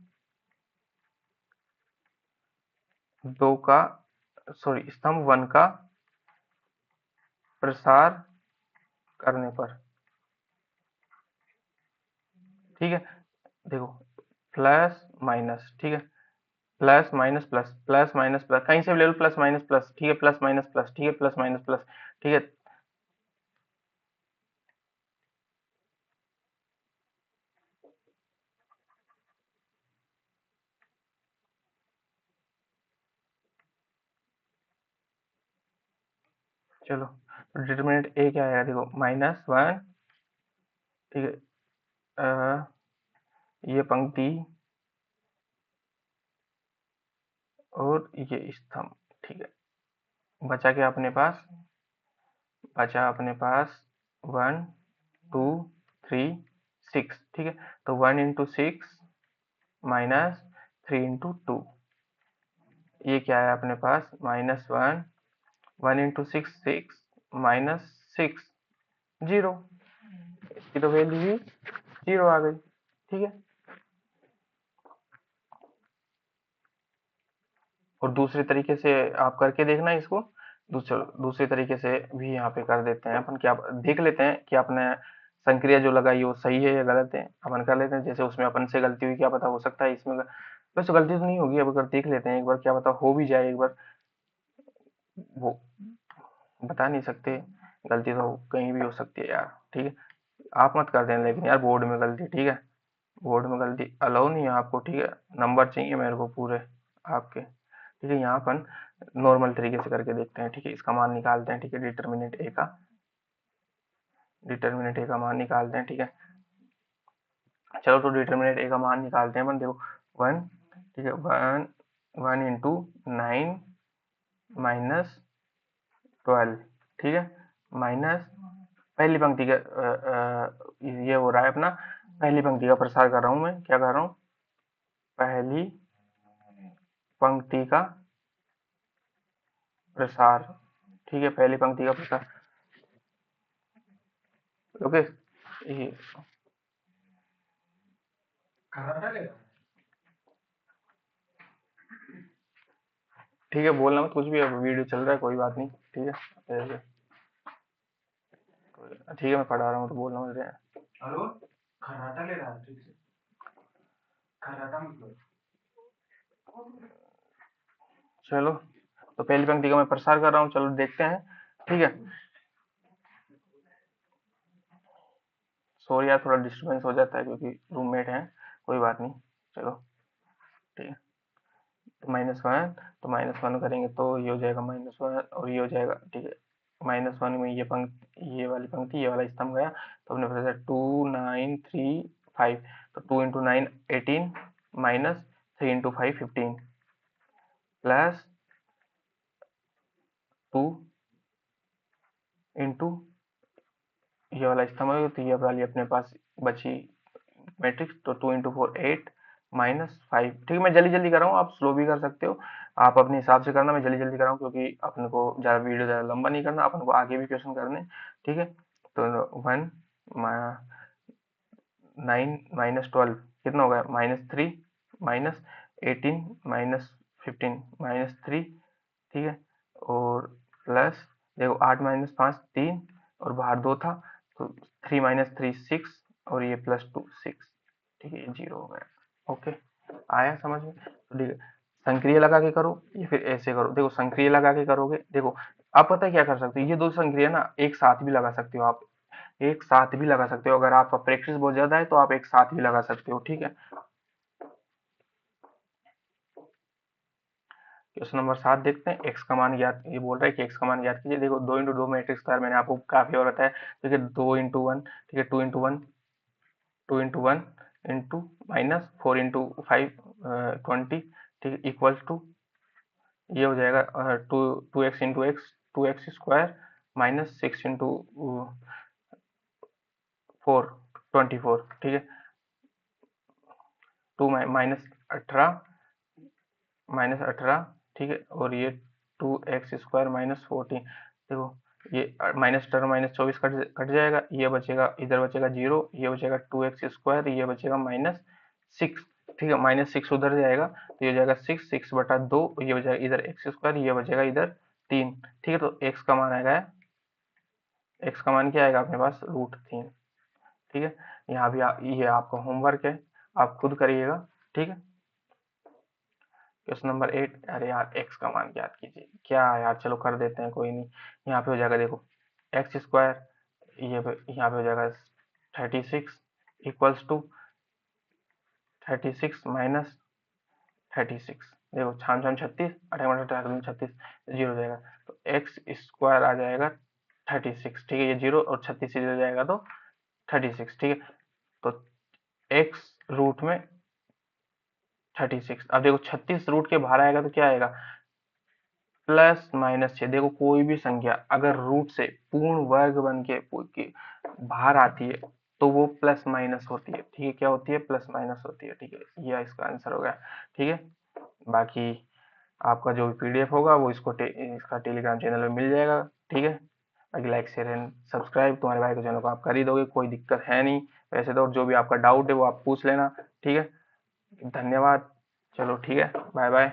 2 का, सॉरी स्तंभ 1 का प्रसार करने पर, ठीक है। देखो प्लस माइनस, ठीक है, plus minus plus, plus minus plus, कहीं से भी ले लो प्लस माइनस प्लस, ठीक है, प्लस माइनस प्लस, ठीक है, प्लस माइनस प्लस, ठीक है। चलो तो डिटरमिनेंट ए क्या आएगा, देखो -1, ठीक है। ये पंक्ति और ये स्तंभ, ठीक है। बचा क्या अपने पास, बचा अपने पास 1 2 3 6, ठीक है। तो 1 × 6 - 3 × 2, ये क्या है अपने पास -1, 1 × 6 6, -6, 0, इसकी तो वैल्यू ही 0 आ गई। ठीक है, और दूसरे तरीके से आप करके देखना इसको। दूसरे तरीके से भी यहाँ पे कर देते हैं अपन, क्या देख लेते हैं कि आपने संक्रिया जो लगाई वो सही है या गलत है, अपन कर लेते हैं। जैसे उसमें अपन से गलती हुई, क्या पता हो सकता है इसमें वैसे गलती तो नहीं होगी, अब अगर देख लेते हैं एक बार, क्या पता हो भी जाए एक बार, वो बता नहीं सकते, गलती तो कहीं भी हो सकती है यार। ठीक है, आप मत कर देना लेकिन यार बोर्ड में गलती। ठीक है, बोर्ड में गलती अलाउ नहीं है आपको। ठीक है, नंबर चाहिए मेरे को पूरे आपके। ठीक है, यहाँ अपन नॉर्मल तरीके से करके देखते हैं। ठीक है, इसका मान निकालते हैं। ठीक है, डिटर्मिनेंट ए का मान निकालते हैं। ठीक है, चलो तो डिटर्मिनेंट ए का मान निकालते हैं अपन। देखो 1, ठीक है, 1 × 9 -12, ठीक है, माइनस पहली पंक्ति का ये हो रहा है अपना, पहली पंक्ति का प्रसार कर रहा हूं मैं, क्या कर रहा हूँ, पहली पंक्ति का प्रसार। ठीक है, पहली पंक्ति का प्रसार। ओके, ये ठीक है, बोलना मत कुछ भी, अब वीडियो चल रहा है, कोई बात नहीं। ठीक है, ठीक है, मैं पढ़ा रहा हूँ तो बोलना मत। हेलो, खर्राटा ले रहा है, ठीक से खर्राटा मतलब, चलो तो पहली पंक्ति का मैं प्रसार कर रहा हूँ, चलो देखते हैं। ठीक है, सॉरी यार, थोड़ा डिस्टर्बेंस हो जाता है क्योंकि रूममेट हैं, कोई बात नहीं। चलो ठीक है, तो -1, तो -1 करेंगे तो ये हो जाएगा -1 और ये हो जाएगा। ठीक है, -1 में ये पंक्ति, ये वाली पंक्ति, ये वाला स्तंभ गया, तो अपने पास 2 9 3 5, तो 2 × 9 18, -3 × 5 15, प्लस 2 इंटू ये वाला स्तंभ है, तो ये वाली अपने पास बची मैट्रिक्स, तो 2 × 4 8, -5। ठीक है, मैं जल्दी जल्दी कर रहा हूँ, आप स्लो भी कर सकते हो, आप अपने हिसाब से करना। मैं जल्दी जल्दी कर रहा हूँ क्योंकि अपने को ज़्यादा वीडियो ज़्यादा लंबा नहीं करना, अपन को आगे भी क्वेश्चन करने। ठीक है, तो 1 9 -12 कितना होगा, -3, -18, -15, -3। ठीक है, और प्लस देखो 8 - 5 3, और बाहर 2 था, तो 3 - 3 6, और ये +2 6। ठीक है, ये 0 हो गया। ओके, आया समझ में? तो ठीक है, संक्रिय लगा के करो या फिर ऐसे करो। देखो संक्रिय लगा के करोगे, देखो आप पता है क्या कर सकते हो, ये दो संक्रिया ना एक साथ भी लगा सकते हो आप, एक साथ भी लगा सकते हो। अगर आपका प्रैक्टिस बहुत ज्यादा है तो आप एक साथ भी लगा सकते हो। ठीक है, क्वेश्चन नंबर 7 देखते हैं। एक्स का मान ज्ञात, ये बोल रहा है कि एक्स का मान ज्ञात कीजिए। देखो 2 × 2 मैट्रिक्स का मैंने आपको काफी और बताया। ठीक है, 2 × 1, ठीक है, 2 × 1, 2 × 1 इंटू -4 × 5 20, ठीक है, इक्वल टू ये हो जाएगा 2x × x, 2x² -6 × 4 24। ठीक है, 2 -18, ठीक है, और ये 2x² -14। देखो ये -18 - 24 कट जाएगा, ये बचेगा, इधर बचेगा 0, ये बचेगा 2x², ये बचेगा -6। ठीक है, -6 उधर जाएगा तो ये हो जाएगा 6/2, ये बचेगा इधर x², ये बचेगा इधर 3। ठीक है, तो x का मान आएगा, x का मान क्या आएगा अपने पास, √3। ठीक है, यहाँ भी ये आपका होमवर्क है, आप खुद करिएगा। ठीक है, क्वेश्चन नंबर 8, अरे यार एक्स का मान ज्ञात कीजिए, क्या यार, चलो कर देते हैं, कोई नहीं। यहाँ पे हो जाएगा, देखो x², यहाँ पे हो जाएगा 36 इक्वल्स टू 36 माइनस 36। देखो छाम छाम 36, 36 जीरो हो जाएगा, तो x² आ जाएगा 36। ठीक है, ये 0 और 36 इधर जाएगा तो 36। ठीक है, तो x रूट में 36। अब देखो 36 रूट के बाहर आएगा तो क्या आएगा, +- देखो कोई भी संख्या अगर रूट से पूर्ण वर्ग बन के बाहर आती है, तो वो प्लस माइनस होती है, ठीक है, क्या होती है, प्लस माइनस होती है, ठीक है, ये इसका आंसर हो गया, ठीक है। बाकी आपका जो भी पीडीएफ होगा वो इसका टेलीग्राम चैनल में मिल जाएगा, ठीक है। बाकी लाइक शेयर एंड सब्सक्राइब तुम्हारे भाई के चैनल को आप कर ही दोगे, कोई दिक्कत है नहीं वैसे तो, और जो भी आपका डाउट है वो आप पूछ लेना, ठीक है। धन्यवाद, चलो ठीक है, बाय बाय।